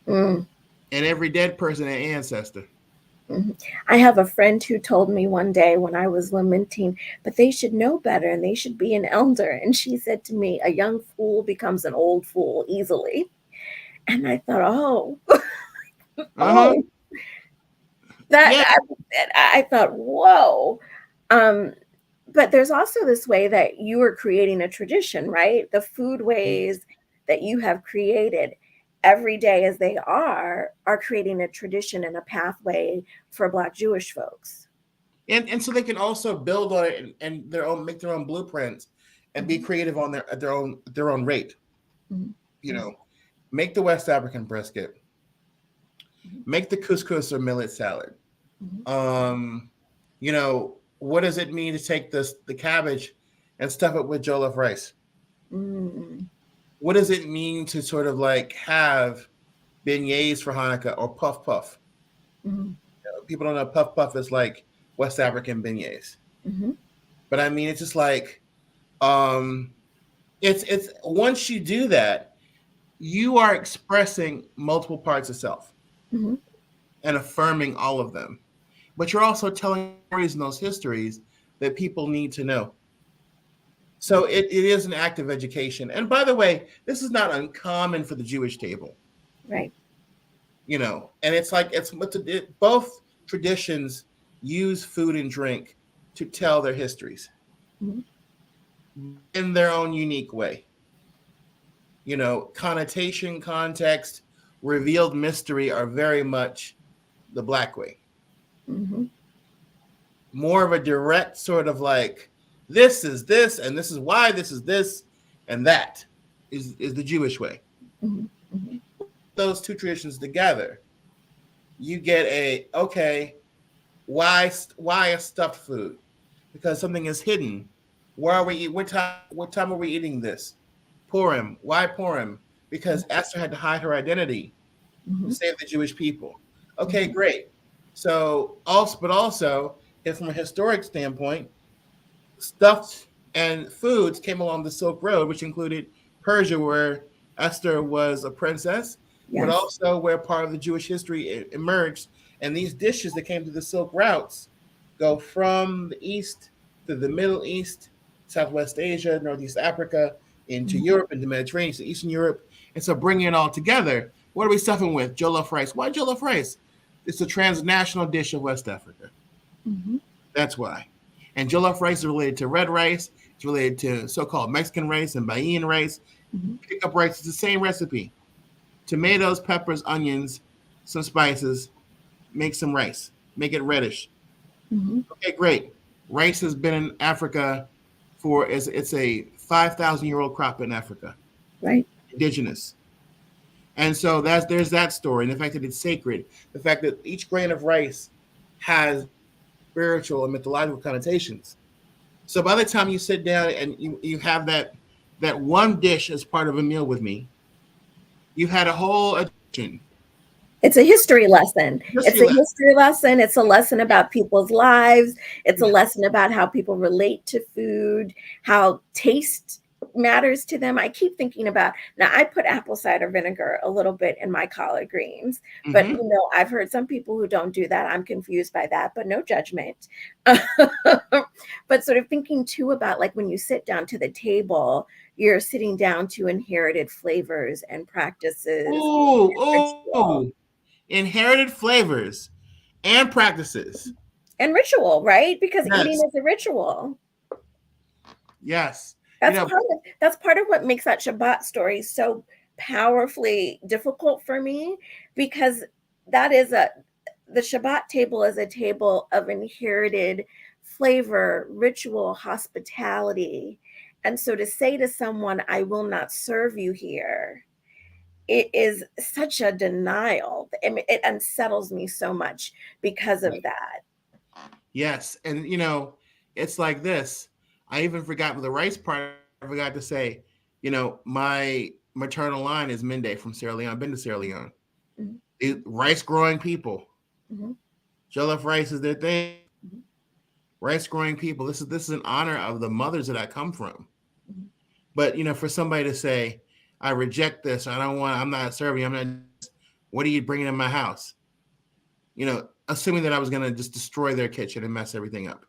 Speaker 2: and every dead person an ancestor.
Speaker 1: I have a friend who told me one day when I was lamenting, but they should know better and they should be an elder. And she said to me, a young fool becomes an old fool easily. And I thought, oh, that
Speaker 2: Yeah.
Speaker 1: I thought, whoa. But there's also this way that you are creating a tradition, right? The food ways that you have created every day as they are creating a tradition and a pathway for Black Jewish folks.
Speaker 2: And so they can also build on it and make their own blueprints and be creative on their own rate. Make the West African brisket, make the couscous or millet salad. What does it mean to take the cabbage and stuff it with jollof rice? What does it mean to sort of like have beignets for Hanukkah or puff puff? People don't know puff puff is like West African beignets. But I mean, it's just like, it's once you do that, you are expressing multiple parts of self and affirming all of them. But you're also telling stories in those histories that people need to know. So it is an act of education. And by the way, this is not uncommon for the Jewish table.
Speaker 1: Right.
Speaker 2: And it's like, both traditions use food and drink to tell their histories in their own unique way. Connotation, context, revealed mystery are very much the Black way. More of a direct sort of like, this is this, and this is why this is this, and that is the Jewish way. Those two traditions together, you get why a stuffed food? Because something is hidden. Where are we? What time are we eating this? Purim. Why Purim? Because Esther had to hide her identity to save the Jewish people. Okay, great. So also, if from a historic standpoint, stuffed and foods came along the Silk Road, which included Persia, where Esther was a princess, but also where part of the Jewish history emerged. And these dishes that came through the Silk routes go from the East to the Middle East, Southwest Asia, Northeast Africa, into Europe, into Mediterranean, to Eastern Europe. And so bringing it all together, what are we stuffing with? Jollof rice. Why jollof rice? It's a transnational dish of West Africa. That's why. And jollof rice is related to red rice. It's related to so-called Mexican rice and Bahian rice. Pickup rice is the same recipe. Tomatoes, peppers, onions, some spices, make some rice. Make it reddish. Okay, great. Rice has been in Africa it's a 5,000-year-old crop in Africa.
Speaker 1: Right.
Speaker 2: Indigenous. And so there's that story, and the fact that it's sacred, the fact that each grain of rice has spiritual and mythological connotations. So by the time you sit down and you have that one dish as part of a meal with me, you've had a whole addition.
Speaker 1: It's a history lesson. It's a history lesson. It's a lesson about people's lives. It's a lesson about how people relate to food, how taste matters to them. I keep thinking about, now I put apple cider vinegar a little bit in my collard greens, but I've heard some people who don't do that. I'm confused by that, but no judgment. But sort of thinking too about, like, when you sit down to the table, you're sitting down to inherited flavors and practices.
Speaker 2: Inherited flavors and practices.
Speaker 1: And ritual, right? Because eating
Speaker 2: Yes.
Speaker 1: is a ritual.
Speaker 2: Yes.
Speaker 1: That's part of what makes that Shabbat story so powerfully difficult for me, because that is the Shabbat table is a table of inherited flavor, ritual, hospitality. And so to say to someone, I will not serve you here, it is such a denial. I mean, it unsettles me so much because of that.
Speaker 2: Yes. And, it's like this. I even forgot with the rice part, I forgot to say, my maternal line is Mende from Sierra Leone. I've been to Sierra Leone. Rice growing people. Jollof rice is their thing. Rice growing people. This is an honor of the mothers that I come from. But for somebody to say, I reject this, I'm not serving, what are you bringing in my house? Assuming that I was going to just destroy their kitchen and mess everything up.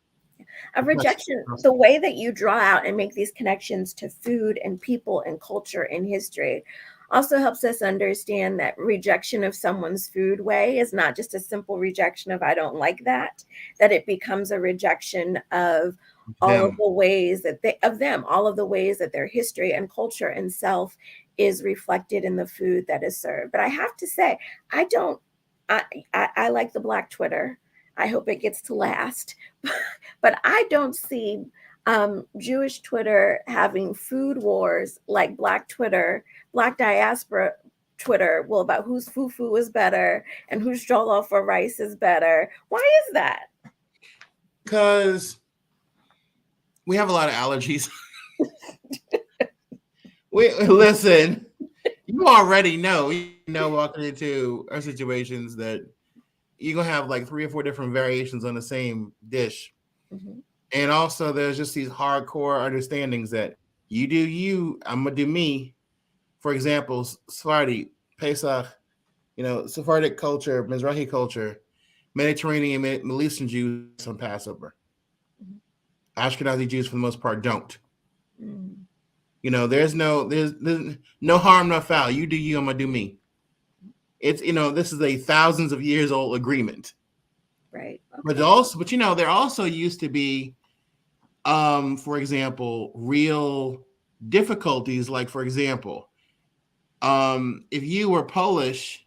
Speaker 1: A rejection, the way that you draw out and make these connections to food and people and culture and history also helps us understand that rejection of someone's food way is not just a simple rejection of I don't like that it becomes a rejection of all of the ways that all of the ways that their history and culture and self is reflected in the food that is served. But I have to say, I like the Black Twitter. I hope it gets to last. But I don't see Jewish Twitter having food wars like Black Twitter, Black diaspora Twitter, well, about whose fufu is better and whose jollof or rice is better. Why is that?
Speaker 2: Because we have a lot of allergies. Listen, you already know, walking into our situations that you're going to have like 3 or 4 different variations on the same dish. And also there's just these hardcore understandings that you do you, I'm going to do me. For example, Sephardi, Pesach, Sephardic culture, Mizrahi culture, Mediterranean, Middle Eastern Jews on Passover. Ashkenazi Jews, for the most part, don't. There's no harm, no foul. You do you, I'm gonna do me. It's this is a thousands of years old agreement,
Speaker 1: right? Okay.
Speaker 2: But there also used to be, for example, real difficulties. Like, for example, if you were Polish,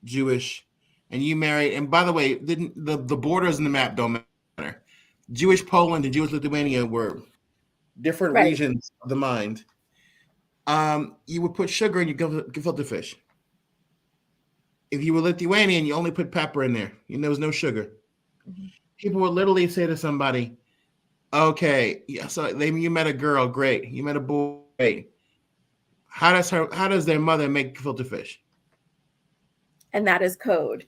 Speaker 2: Jewish, and you married, and by the way, the borders in the map don't matter. Jewish Poland and Jewish Lithuania were different regions of the mind. You would put sugar in your gefilte fish. If you were Lithuanian, you only put pepper in there. There was no sugar. People would literally say to somebody, okay, yeah, so you met a girl, great. You met a boy, great. How does their mother make gefilte fish?
Speaker 1: And that is code.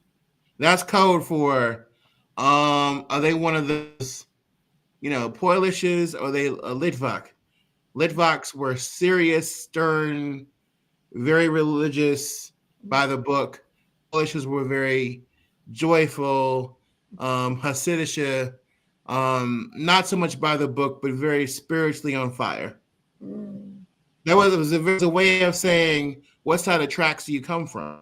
Speaker 2: That's code for, are they one of those, Polishes, or are they a Litvak? Litvaks were serious, stern, very religious, by the book. Polishes were very joyful, Hasidische, not so much by the book, but very spiritually on fire. It was a way of saying, what side of the tracks do you come from?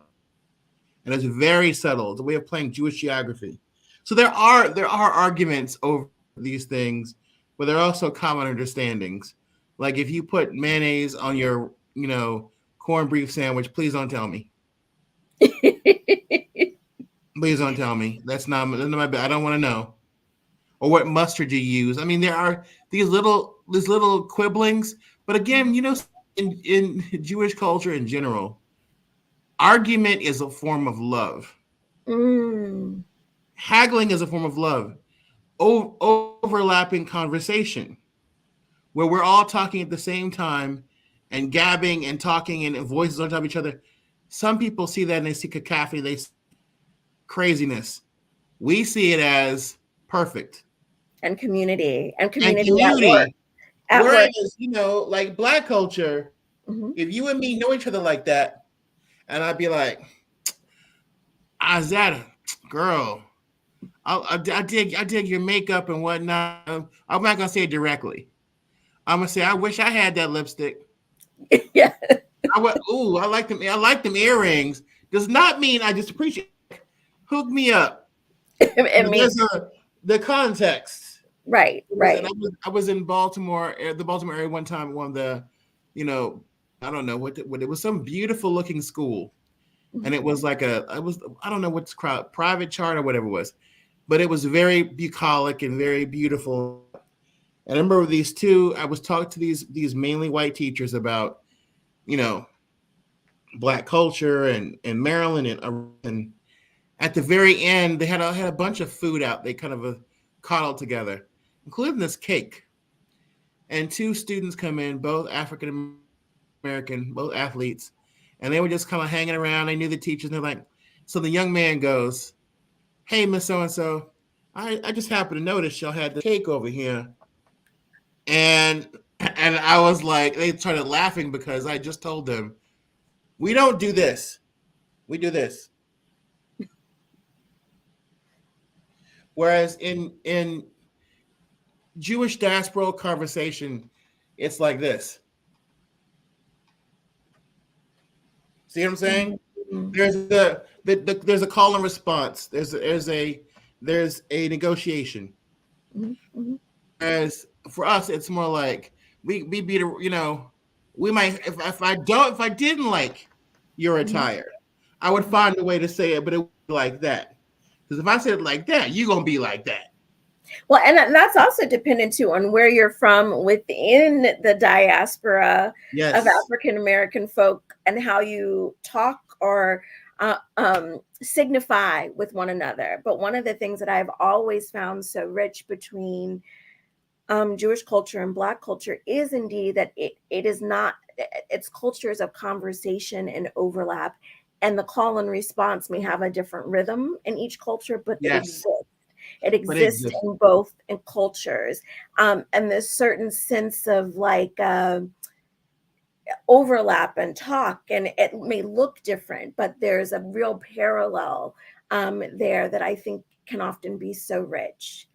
Speaker 2: And it's very subtle. It's a way of playing Jewish geography. So there are arguments over these things, but there are also common understandings. Like, if you put mayonnaise on your, corned beef sandwich, please don't tell me. Please don't tell me. That's not my bad. I don't want to know. Or what mustard you use. I mean, there are these little quibblings. But again, in Jewish culture in general, argument is a form of love. Haggling is a form of love. Overlapping conversation, where we're all talking at the same time and gabbing and talking and voices on top of each other. Some people see that and they see cacophony, they see craziness. We see it as perfect.
Speaker 1: And community.
Speaker 2: At work. Whereas, like Black culture, if you and me know each other like that, and I'd be like, Izetta, girl, I dig your makeup and whatnot. I'm not gonna say it directly. I'm gonna say, I wish I had that lipstick.
Speaker 1: Yeah.
Speaker 2: I like them. I like them earrings. Does not mean I just appreciate. Hook me up. the context.
Speaker 1: Right,
Speaker 2: And
Speaker 1: right.
Speaker 2: I was in Baltimore, the Baltimore area one time. One of the, you know, I don't know what it was, some beautiful looking school, and it was like I don't know what's private charter or whatever it was, but it was very bucolic and very beautiful. And I remember these two. I was talking to these mainly white teachers about, you know, Black culture and Maryland and at the very end they had a bunch of food out. They kind of coddled together, including this cake. And two students come in, both African American, both athletes, and they were just kind of hanging around. They knew the teachers. And they're like, so the young man goes, "Hey, Miss So and So, I just happened to notice y'all had the cake over here," and I was like, they started laughing because I just told them, we don't do this, we do this. Whereas in Jewish diaspora conversation, it's like this. See what I'm saying?
Speaker 1: Mm-hmm.
Speaker 2: There's a call and response. There's a negotiation.
Speaker 1: Mm-hmm.
Speaker 2: As for us, it's more like we beat a, you know, we might if I didn't like your attire, I would find a way to say it, but it would be like that. Because if I said it like that, you're gonna be like that.
Speaker 1: Well, and that's also dependent too on where you're from within the diaspora of
Speaker 2: Yes.
Speaker 1: African American folk and how you talk or signify with one another. But one of the things that I've always found so rich between Jewish culture and Black culture is indeed that it is not, it's cultures of conversation and overlap. And the call and response may have a different rhythm in each culture, but it
Speaker 2: Yes.
Speaker 1: exists. It
Speaker 2: But it
Speaker 1: exists
Speaker 2: exists.
Speaker 1: in both in cultures. And this certain sense of like overlap and talk, and it may look different, but there's a real parallel there that I think can often be so rich.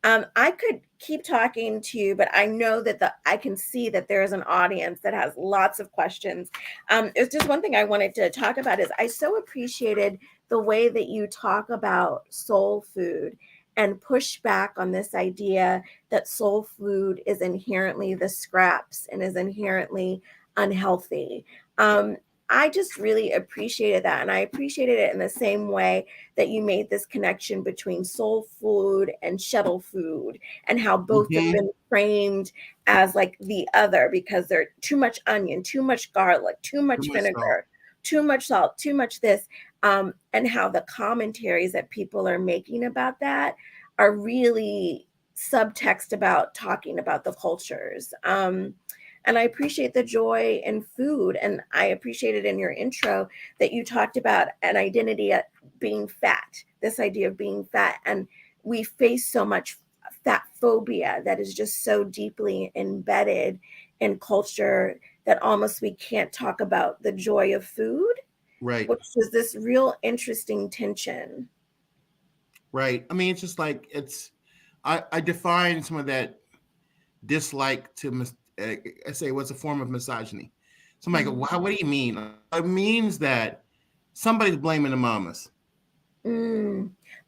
Speaker 1: I could keep talking to you, but I know that I can see that there is an audience that has lots of questions. It's just one thing I wanted to talk about is I so appreciated the way that you talk about soul food and push back on this idea that soul food is inherently the scraps and is inherently unhealthy. I just really appreciated that. And I appreciated it in the same way that you made this connection between soul food and shuttle food and how both have
Speaker 2: Mm-hmm.
Speaker 1: been framed as like the other because they're too much onion, too much garlic, too
Speaker 2: Too
Speaker 1: much
Speaker 2: much salt.
Speaker 1: vinegar, too much salt, too much this. And how the commentaries that people are making about that are really subtext about talking about the cultures. And I appreciate the joy in food. And I appreciated in your intro that you talked about an identity at being fat, this idea of being fat. And we face so much fat phobia that is just so deeply embedded in culture that almost we can't talk about the joy of food,
Speaker 2: Right.
Speaker 1: which is this real interesting tension.
Speaker 2: Right. I mean, it's just like I define some of that dislike to I say what's a form of misogyny. So I'm like,
Speaker 1: Mm-hmm.
Speaker 2: what do you mean? It means that somebody's blaming the mamas.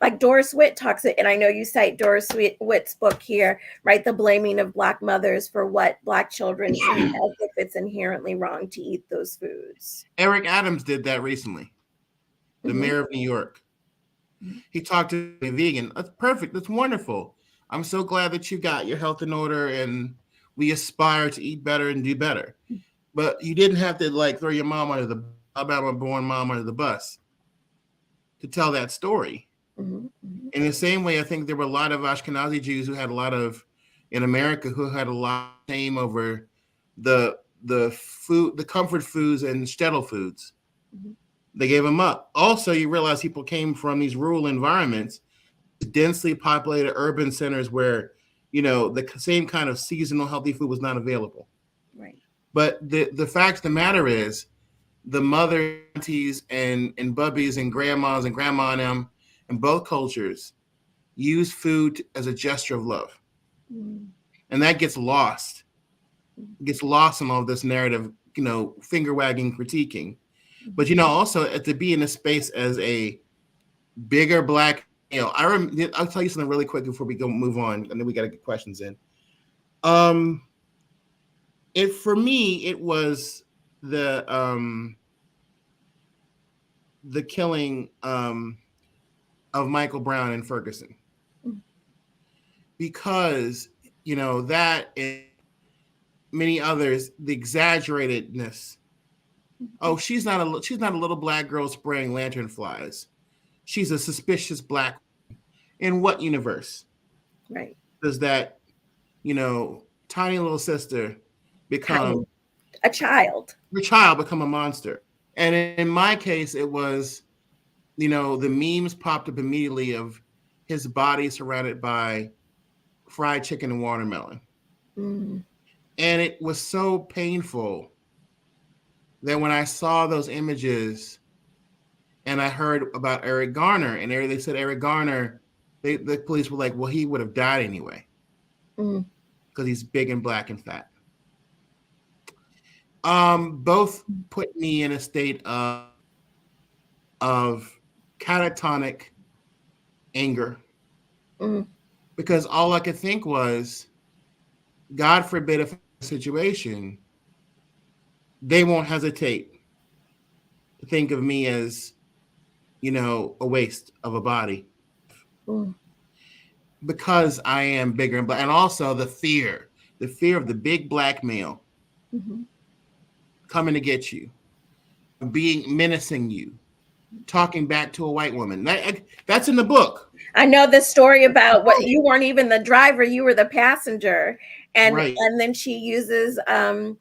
Speaker 1: Like Doris Witt talks, and I know you cite Doris Witt's book here, right? The blaming of Black mothers for what Black children eat as if it's inherently wrong to eat those foods.
Speaker 2: Eric Adams did that recently, the
Speaker 1: Mm-hmm.
Speaker 2: mayor of New York. He talked to a vegan. That's perfect. That's wonderful. I'm so glad that you got your health in order and we aspire to eat better and do better. But you didn't have to like throw your mom under the Alabama born mom under the bus to tell that story.
Speaker 1: Mm-hmm. Mm-hmm.
Speaker 2: In the same way, I think there were a lot of Ashkenazi Jews who had a lot of in America who had a lot of shame over the food, the comfort foods and shtetl foods.
Speaker 1: Mm-hmm.
Speaker 2: They gave them up. Also, you realize people came from these rural environments, densely populated urban centers where, you know, the same kind of seasonal healthy food was not available.
Speaker 1: Right.
Speaker 2: But the fact of the matter is, the mother, aunties, and bubbies and grandmas and grandma and them in both cultures use food as a gesture of love.
Speaker 1: Mm-hmm.
Speaker 2: And that gets lost. It gets lost in all of this narrative, you know, finger wagging, critiquing. But, you know, also to be in a space as a bigger Black I'll tell you something really quick before we go move on, and then we got to get questions in. It for me, it was the killing of Michael Brown in Ferguson, because that and many others, the exaggeratedness. Oh, she's not a little black girl spraying lantern flies. She's a suspicious black. In what universe
Speaker 1: Right.
Speaker 2: does that tiny little sister become
Speaker 1: Tiny. A child.
Speaker 2: your child become a monster? And in my case, it was the memes popped up immediately of his body surrounded by fried chicken and watermelon.
Speaker 1: Mm.
Speaker 2: And it was so painful that when I saw those images and I heard about Eric Garner, and they said Eric Garner, the police were like, well, he would have died anyway because he's big and black and fat. Both put me in a state of catatonic anger because all I could think was, God forbid, if a situation, they won't hesitate to think of me as, a waste of a body because I am bigger and black. And also the fear of the big black male coming to get you, menacing you, talking back to a white woman. That's in the book.
Speaker 1: I know the story about what you weren't even the driver, you were the passenger. And
Speaker 2: Right.
Speaker 1: And then she uses a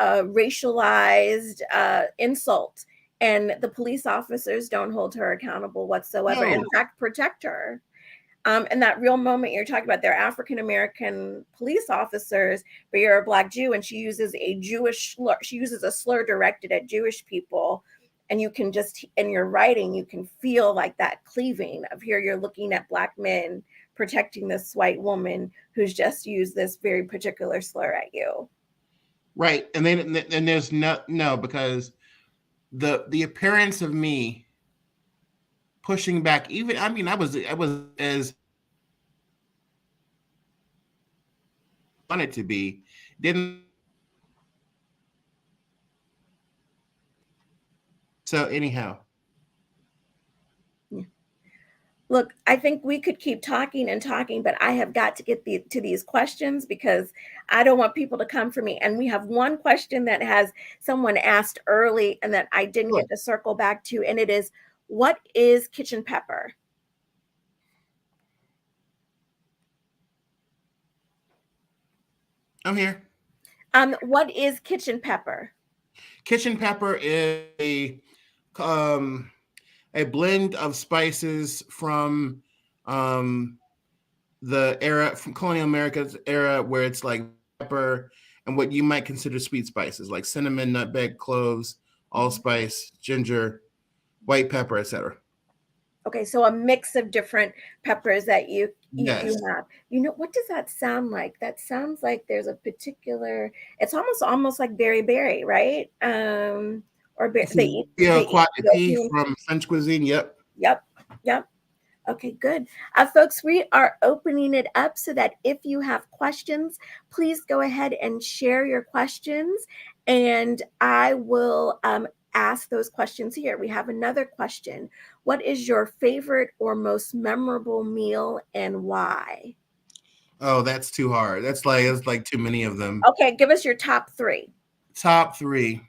Speaker 1: racialized insult, and the police officers don't hold her accountable whatsoever.
Speaker 2: No.
Speaker 1: In fact, protect her. And that real moment you're talking about, they're African-American police officers, but you're a black Jew, and she uses a Jewish slur. She uses a slur directed at Jewish people. And you can just, in your writing, you can feel like that cleaving of here you are looking at black men protecting this white woman who's just used this very particular slur at you.
Speaker 2: Right. And there's no, because the appearance of me pushing back, even, I mean, I was as wanted to be, didn't. So anyhow.
Speaker 1: Yeah. Look, I think we could keep talking and talking, but I have got to get to these questions because I don't want people to come for me. And we have one question that has someone asked early and that I didn't get to circle back to, and it is, what is kitchen pepper?
Speaker 2: I'm here.
Speaker 1: What is kitchen pepper?
Speaker 2: Kitchen pepper is a blend of spices from the era, from colonial America's era, where it's like pepper and what you might consider sweet spices like cinnamon, nutmeg, cloves, allspice, ginger, white pepper, etc.
Speaker 1: Okay, so a mix of different peppers that you
Speaker 2: Yes.
Speaker 1: have. What does that sound like? That sounds like there's a particular. It's almost like berry, right? Or
Speaker 2: From French cuisine. Yep.
Speaker 1: Yep. Okay, good. Folks, we are opening it up so that if you have questions, please go ahead and share your questions, and I will ask those questions here. We have another question. What is your favorite or most memorable meal and why?
Speaker 2: Oh, that's too hard. It's like too many of them.
Speaker 1: Okay, give us your top three.
Speaker 2: Top three.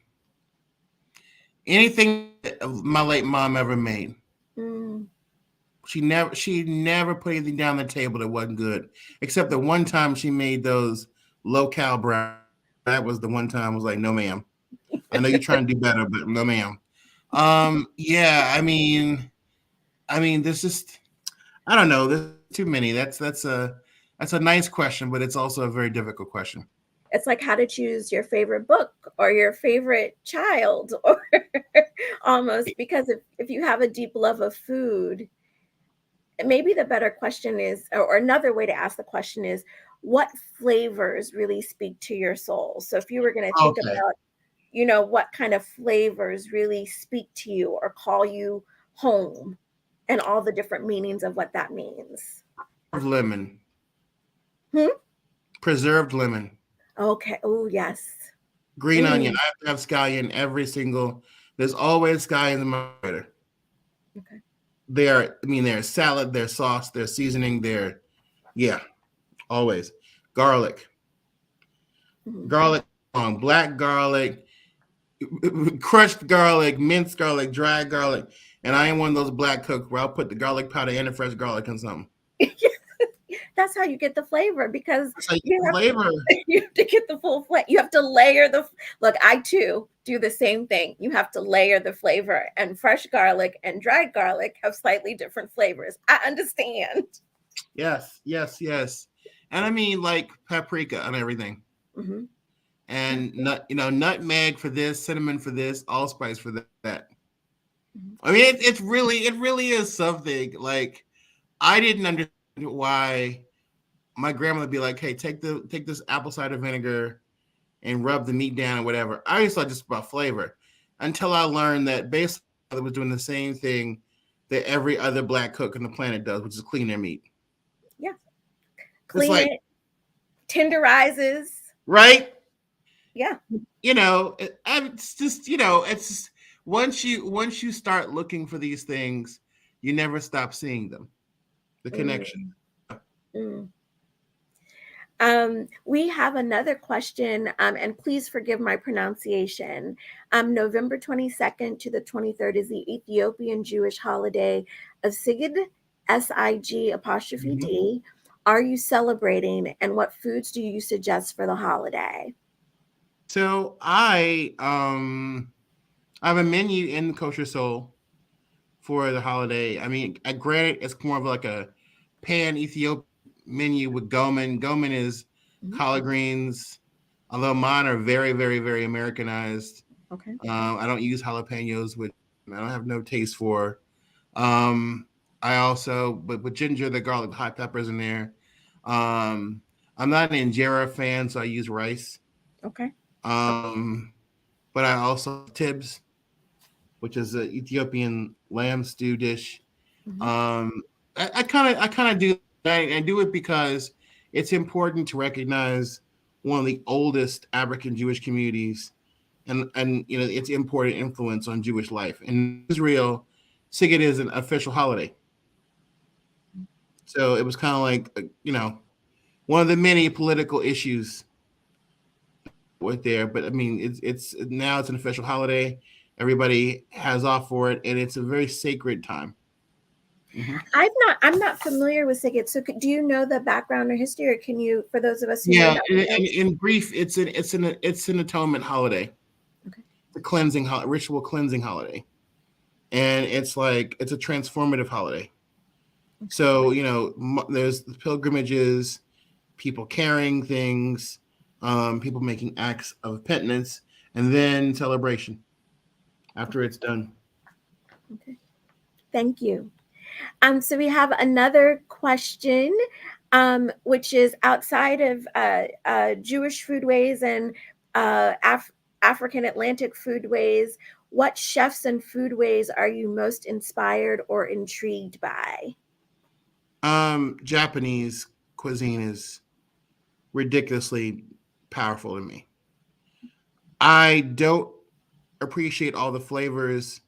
Speaker 2: Anything my late mom ever made. She never put anything down the table that wasn't good, except the one time she made those low-cal brown. That was the one time I was like, no, ma'am. I know you're trying to do better, but no, ma'am. Yeah, I mean, this is, I don't know. There's too many. That's a nice question, but it's also a very difficult question.
Speaker 1: It's like how to choose your favorite book or your favorite child, or almost, because if you have a deep love of food, maybe the better question is, or another way to ask the question is, what flavors really speak to your soul? So if you were going to think about, what kind of flavors really speak to you or call you home, and all the different meanings of what that means.
Speaker 2: Lemon.
Speaker 1: Hmm?
Speaker 2: Preserved lemon.
Speaker 1: Okay. Oh, yes.
Speaker 2: Green onion. I have to have scallion every single. There's always scallion in my burger.
Speaker 1: Okay.
Speaker 2: They're salad, they're sauce, they're seasoning, yeah, always. Garlic.
Speaker 1: Mm-hmm.
Speaker 2: Garlic, black garlic, crushed garlic, minced garlic, dried garlic. And I ain't one of those black cooks where I'll put the garlic powder and the fresh garlic in something.
Speaker 1: That's how you get the flavor, because you have,
Speaker 2: flavor.
Speaker 1: You have to get the full flavor. You have to layer the look. I too do the same thing. You have to layer the flavor, and fresh garlic and dried garlic have slightly different flavors. I understand.
Speaker 2: Yes. And I mean, like paprika and everything.
Speaker 1: Mm-hmm.
Speaker 2: And nutmeg for this, cinnamon for this, allspice for that.
Speaker 1: Mm-hmm.
Speaker 2: I mean, it really is something. Like, I didn't understand why my grandma would be like, "Hey, take this apple cider vinegar and rub the meat down or whatever." I always thought just about flavor, until I learned that basically it was doing the same thing that every other black cook on the planet does, which is clean their meat.
Speaker 1: Yeah, clean it, tenderizes.
Speaker 2: Right?
Speaker 1: Yeah.
Speaker 2: It's just once you start looking for these things, you never stop seeing them. The connection.
Speaker 1: We have another question, and please forgive my pronunciation. November 22nd to the 23rd is the Ethiopian Jewish holiday of Sigid, SIG''D.
Speaker 2: Mm-hmm.
Speaker 1: Are you celebrating, and what foods do you suggest for the holiday?
Speaker 2: So I have a menu in Koshersoul for the holiday. I mean, granted, it's more of like a pan Ethiopian menu with gomen. Gomen is collard greens, although mine are very, very, very Americanized.
Speaker 1: Okay.
Speaker 2: I don't use jalapenos, which I don't have no taste for. I also, but with ginger, the garlic, hot peppers in there. I'm not an injera fan, so I use rice.
Speaker 1: Okay.
Speaker 2: But I also tibs, which is an Ethiopian lamb stew dish. I kind of do. I do it because it's important to recognize one of the oldest African Jewish communities, and its important influence on Jewish life. In Israel, Sigid is an official holiday, so it was kind of like one of the many political issues with there. But I mean, it's now it's an official holiday. Everybody has off for it, and it's a very sacred time.
Speaker 1: Mm-hmm. I'm not familiar with Sigid. So do you know the background or history, or can you, for those of us who
Speaker 2: in brief, it's an atonement holiday.
Speaker 1: Okay.
Speaker 2: The ritual cleansing holiday, and it's a transformative holiday. Okay. So there's pilgrimages, people carrying things, people making acts of penitence, and then celebration after it's done.
Speaker 1: Okay, thank you. So we have another question, which is outside of Jewish foodways and African Atlantic foodways. What chefs and foodways are you most inspired or intrigued by?
Speaker 2: Japanese cuisine is ridiculously powerful to me. I don't appreciate all the flavors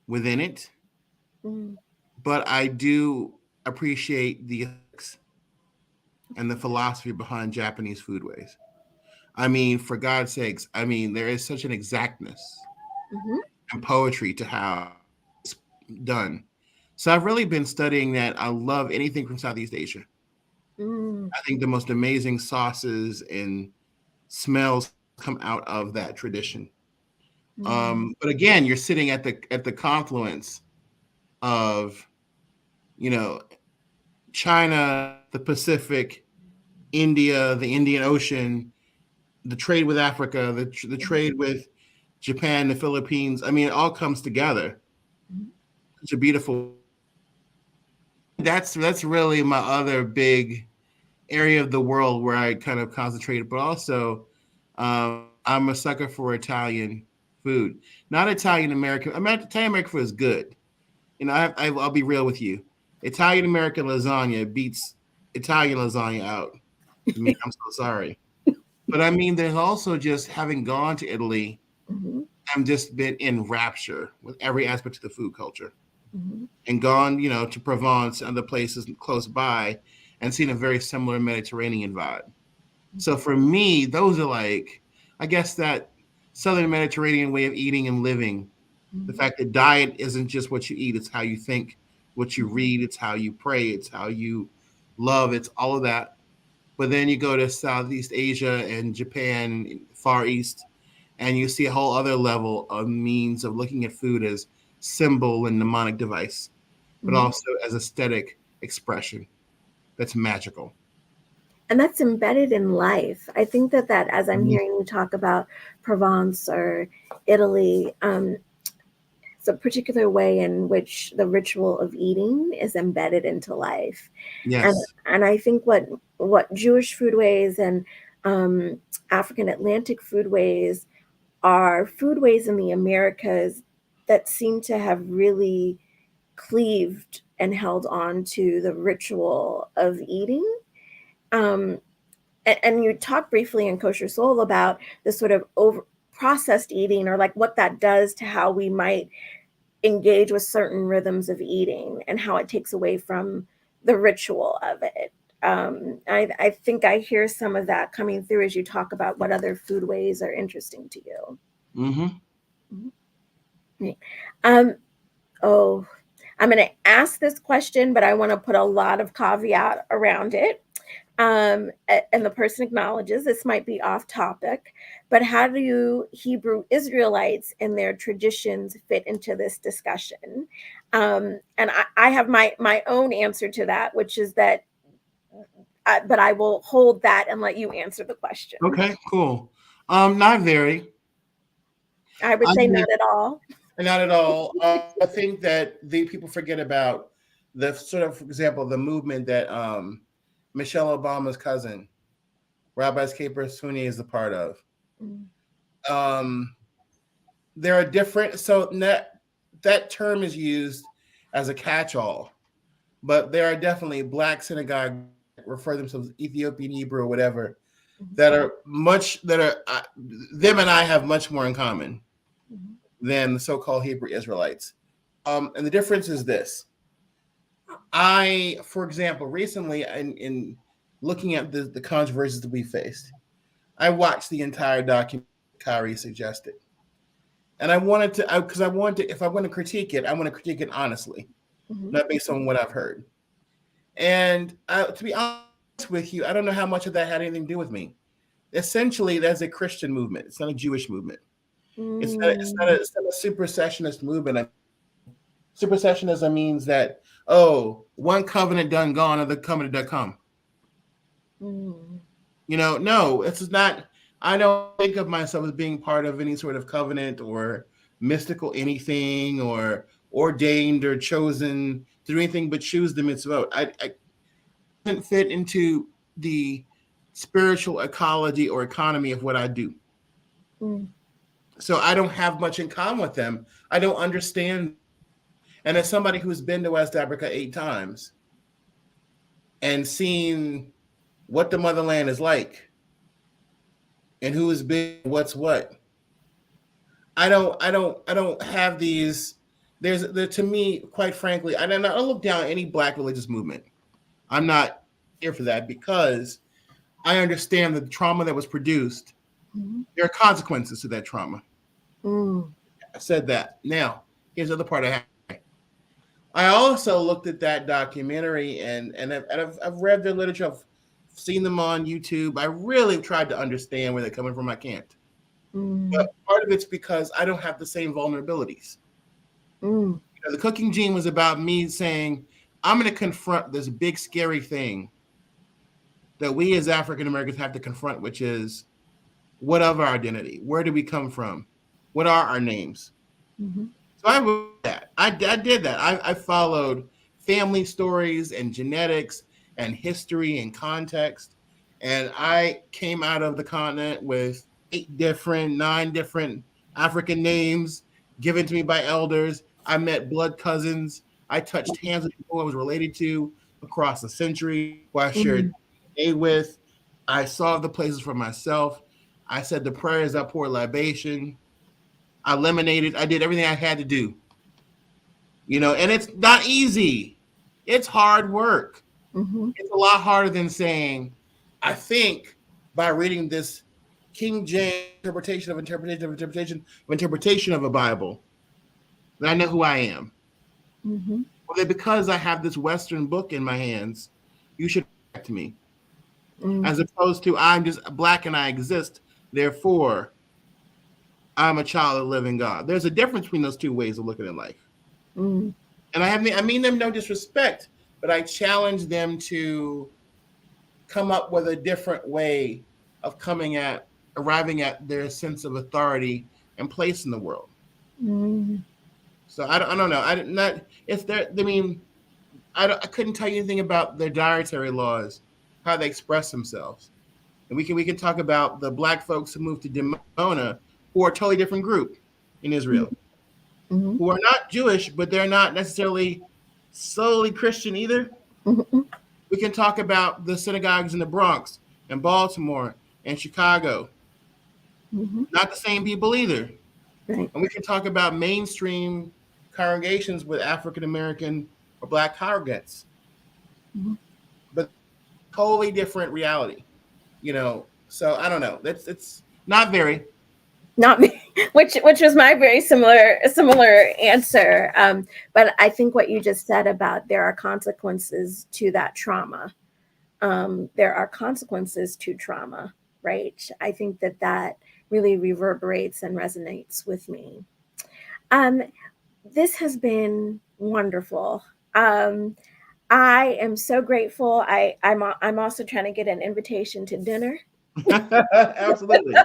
Speaker 2: within it, but I do appreciate the ethics and the philosophy behind Japanese foodways. I mean, for God's sakes, I mean, there is such an exactness and poetry to how it's done. So I've really been studying that. I love anything from Southeast Asia. I think the most amazing sauces and smells come out of that tradition. But again, you're sitting at the confluence of, China, the Pacific, India, the Indian Ocean, the trade with Africa, the trade with Japan, the Philippines. I mean, it all comes together. It's a beautiful. That's really my other big area of the world where I kind of concentrated, but also I'm a sucker for Italian food. Not Italian American. I mean, Italian American food is good. I'll be real with you. Italian American lasagna beats Italian lasagna out. I mean, I'm so sorry. But I mean, there's also just having gone to Italy,
Speaker 1: Mm-hmm.
Speaker 2: I've just been in rapture with every aspect of the food culture
Speaker 1: Mm-hmm.
Speaker 2: and gone, to Provence and other places close by and seen a very similar Mediterranean vibe. So for me, those are like, I guess that Southern Mediterranean way of eating and living. The
Speaker 1: Mm-hmm.
Speaker 2: fact that diet isn't just what you eat, it's how you think, what you
Speaker 1: Mm-hmm.
Speaker 2: read, it's how you pray, it's how you love, it's all of that. But then you go to Southeast Asia and Japan, Far East, and you see a whole other level of means of looking at food as symbol and mnemonic device, but
Speaker 1: Mm-hmm.
Speaker 2: also as aesthetic expression that's magical.
Speaker 1: And that's embedded in life. I think that as I'm
Speaker 2: Mhm.
Speaker 1: hearing you talk about Provence or Italy, it's a particular way in which the ritual of eating is embedded into life. and
Speaker 2: Yes.
Speaker 1: and I think what Jewish foodways and um, African Atlantic foodways are foodways in the Americas that seem to have really cleaved and held on to the ritual of eating. Um, and you talked briefly in Koshersoul about the sort of over processed eating, or like what that does to how we might engage with certain rhythms of eating and how it takes away from the ritual of it. I think I hear some of that coming through as you talk about what other foodways are interesting to you.
Speaker 2: Mm-hmm.
Speaker 1: Right. Um, oh, I'm going to ask this question, but I want to put a lot of caveat around it. And the person acknowledges this might be off topic, but how do Hebrew Israelites and their traditions fit into this discussion? And I have my own answer to that, which is that, but I will hold that and let you answer the question.
Speaker 2: Okay, cool. Not very.
Speaker 1: I would
Speaker 2: I
Speaker 1: say
Speaker 2: mean,
Speaker 1: not at all.
Speaker 2: not at all. I think that the people forget about the sort of, for example, the movement that Michelle Obama's cousin, Rabbi Caper Sunni, is a part of.
Speaker 1: Mm,
Speaker 2: Um, there are different, so that term is used as a catch-all, but there are definitely black synagogue that refer themselves Ethiopian Hebrew or whatever
Speaker 1: mhm,
Speaker 2: that are them and I have much more in common
Speaker 1: mhm,
Speaker 2: than the so-called Hebrew Israelites. And the difference is this. For example, recently in looking at the controversies that we faced, I watched the entire document Kyrie suggested. And I wanted to, because I wanted to, if I want to critique it, I want to critique it honestly,
Speaker 1: mhm,
Speaker 2: not based on what I've heard. And to be honest with you, I don't know how much of that had anything to do with me. Essentially, that's a Christian movement. It's not a Jewish movement.
Speaker 1: mm,
Speaker 2: It's not a supersessionist movement. Supersessionism means that, oh, one covenant done gone, other covenant done come.
Speaker 1: mm,
Speaker 2: No, it's not. I don't think of myself as being part of any sort of covenant or mystical anything or ordained or chosen to do anything but choose the mitzvot. I doesn't fit into the spiritual ecology or economy of what I do.
Speaker 1: mm,
Speaker 2: So I don't have much in common with them. I don't understand. And as somebody who's been to West Africa 8 times and seen what the motherland is like and who is big, what's what, I don't have these. There to me, quite frankly, I don't look down any black religious movement. I'm not here for that because I understand the trauma that was produced.
Speaker 1: mhm,
Speaker 2: There are consequences to that trauma.
Speaker 1: mm,
Speaker 2: I said that. Now, here's the other part I have. I also looked at that documentary and I've read their literature. I've seen them on YouTube. I really tried to understand where they're coming from. I can't. But
Speaker 1: mm,
Speaker 2: part of it's because I don't have the same vulnerabilities.
Speaker 1: mm,
Speaker 2: The cooking gene was about me saying, I'm going to confront this big, scary thing that we as African Americans have to confront, which is what of our identity? Where do we come from? What are our names?
Speaker 1: mhm,
Speaker 2: So I did that. I did that. I followed family stories and genetics and history and context. And I came out of the continent with 9 different African names given to me by elders. I met blood cousins. I touched hands with people I was related to across the century, who I shared
Speaker 1: Mm.
Speaker 2: day with. I saw the places for myself. I said the prayers, I poured libation. I eliminated. I did everything I had to do. And it's not easy. It's hard work.
Speaker 1: Mm-hmm.
Speaker 2: It's a lot harder than saying, I think by reading this King James interpretation of a Bible, that I know who I am.
Speaker 1: Mm-hmm.
Speaker 2: Or that because I have this Western book in my hands, you should respect me.
Speaker 1: Mm.
Speaker 2: As opposed to I'm just black and I exist, therefore I'm a child of the living God. There's a difference between those two ways of looking at life.
Speaker 1: Mm.
Speaker 2: And I mean them no disrespect, but I challenge them to come up with a different way of arriving at their sense of authority and place in the world.
Speaker 1: Mm.
Speaker 2: So I don't know. I did not. If there, I mean, I couldn't tell you anything about their dietary laws, how they express themselves, and we can talk about the black folks who moved to Dimona, who are a totally different group in Israel,
Speaker 1: Mm-hmm.
Speaker 2: who are not Jewish, but they're not necessarily solely Christian either.
Speaker 1: Mm-hmm.
Speaker 2: We can talk about the synagogues in the Bronx and Baltimore and Chicago.
Speaker 1: Mm-hmm.
Speaker 2: Not the same people either.
Speaker 1: Right.
Speaker 2: And we can talk about mainstream congregations with African American or black congregants.
Speaker 1: Mm-hmm.
Speaker 2: But totally different reality. So I don't know. It's not very.
Speaker 1: Not me, which was my very similar answer. But I think what you just said about there are consequences to that trauma. There are consequences to trauma, right? I think that really reverberates and resonates with me. This has been wonderful. I am so grateful. I'm also trying to get an invitation to dinner.
Speaker 2: Absolutely.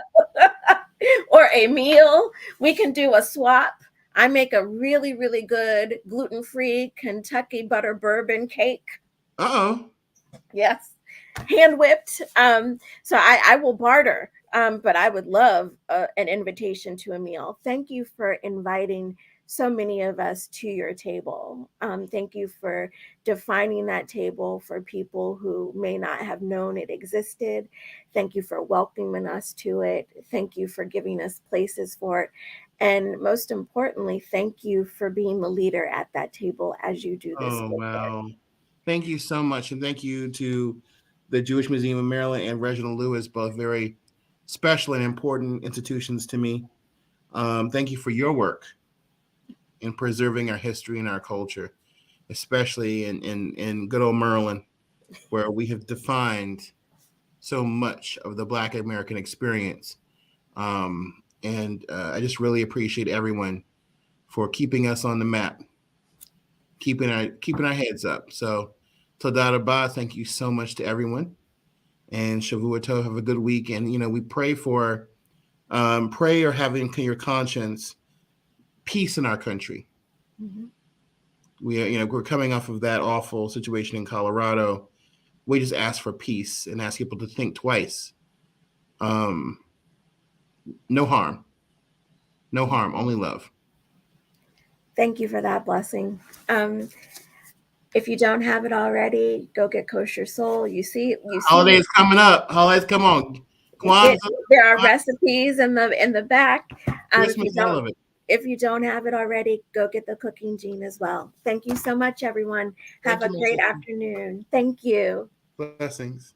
Speaker 1: Or a meal. We can do a swap. I make a really, really good gluten-free Kentucky butter bourbon cake.
Speaker 2: Uh-oh.
Speaker 1: Yes, hand whipped. So I will barter. But I would love an invitation to a meal. Thank you for inviting so many of us to your table. Thank you for defining that table for people who may not have known it existed. Thank you for welcoming us to it. Thank you for giving us places for it. And most importantly, thank you for being the leader at that table as you do this.
Speaker 2: Oh, wow. Thank you so much. And thank you to the Jewish Museum of Maryland and Reginald Lewis, both very special and important institutions to me. Thank you for your work in preserving our history and our culture, especially in good old Maryland, where we have defined so much of the Black American experience. And I just really appreciate everyone for keeping us on the map, keeping our heads up. So, Toda Rabah, thank you so much to everyone. And Shavua Tov, have a good week. And we pray for pray or having in your conscience peace in our country.
Speaker 1: Mm-hmm.
Speaker 2: We're coming off of that awful situation in Colorado. We just ask for peace and ask people to think twice. No harm, only love.
Speaker 1: Thank you for that blessing. If you don't have it already, go get Koshersoul. You see
Speaker 2: Holidays coming up. Holidays, come on. Kwanzaa,
Speaker 1: there are recipes in the back.
Speaker 2: Christmas, all of it.
Speaker 1: If you don't have it already, go get the cooking gene as well. Thank you so much, everyone. Have a great afternoon. Thank you.
Speaker 2: Blessings.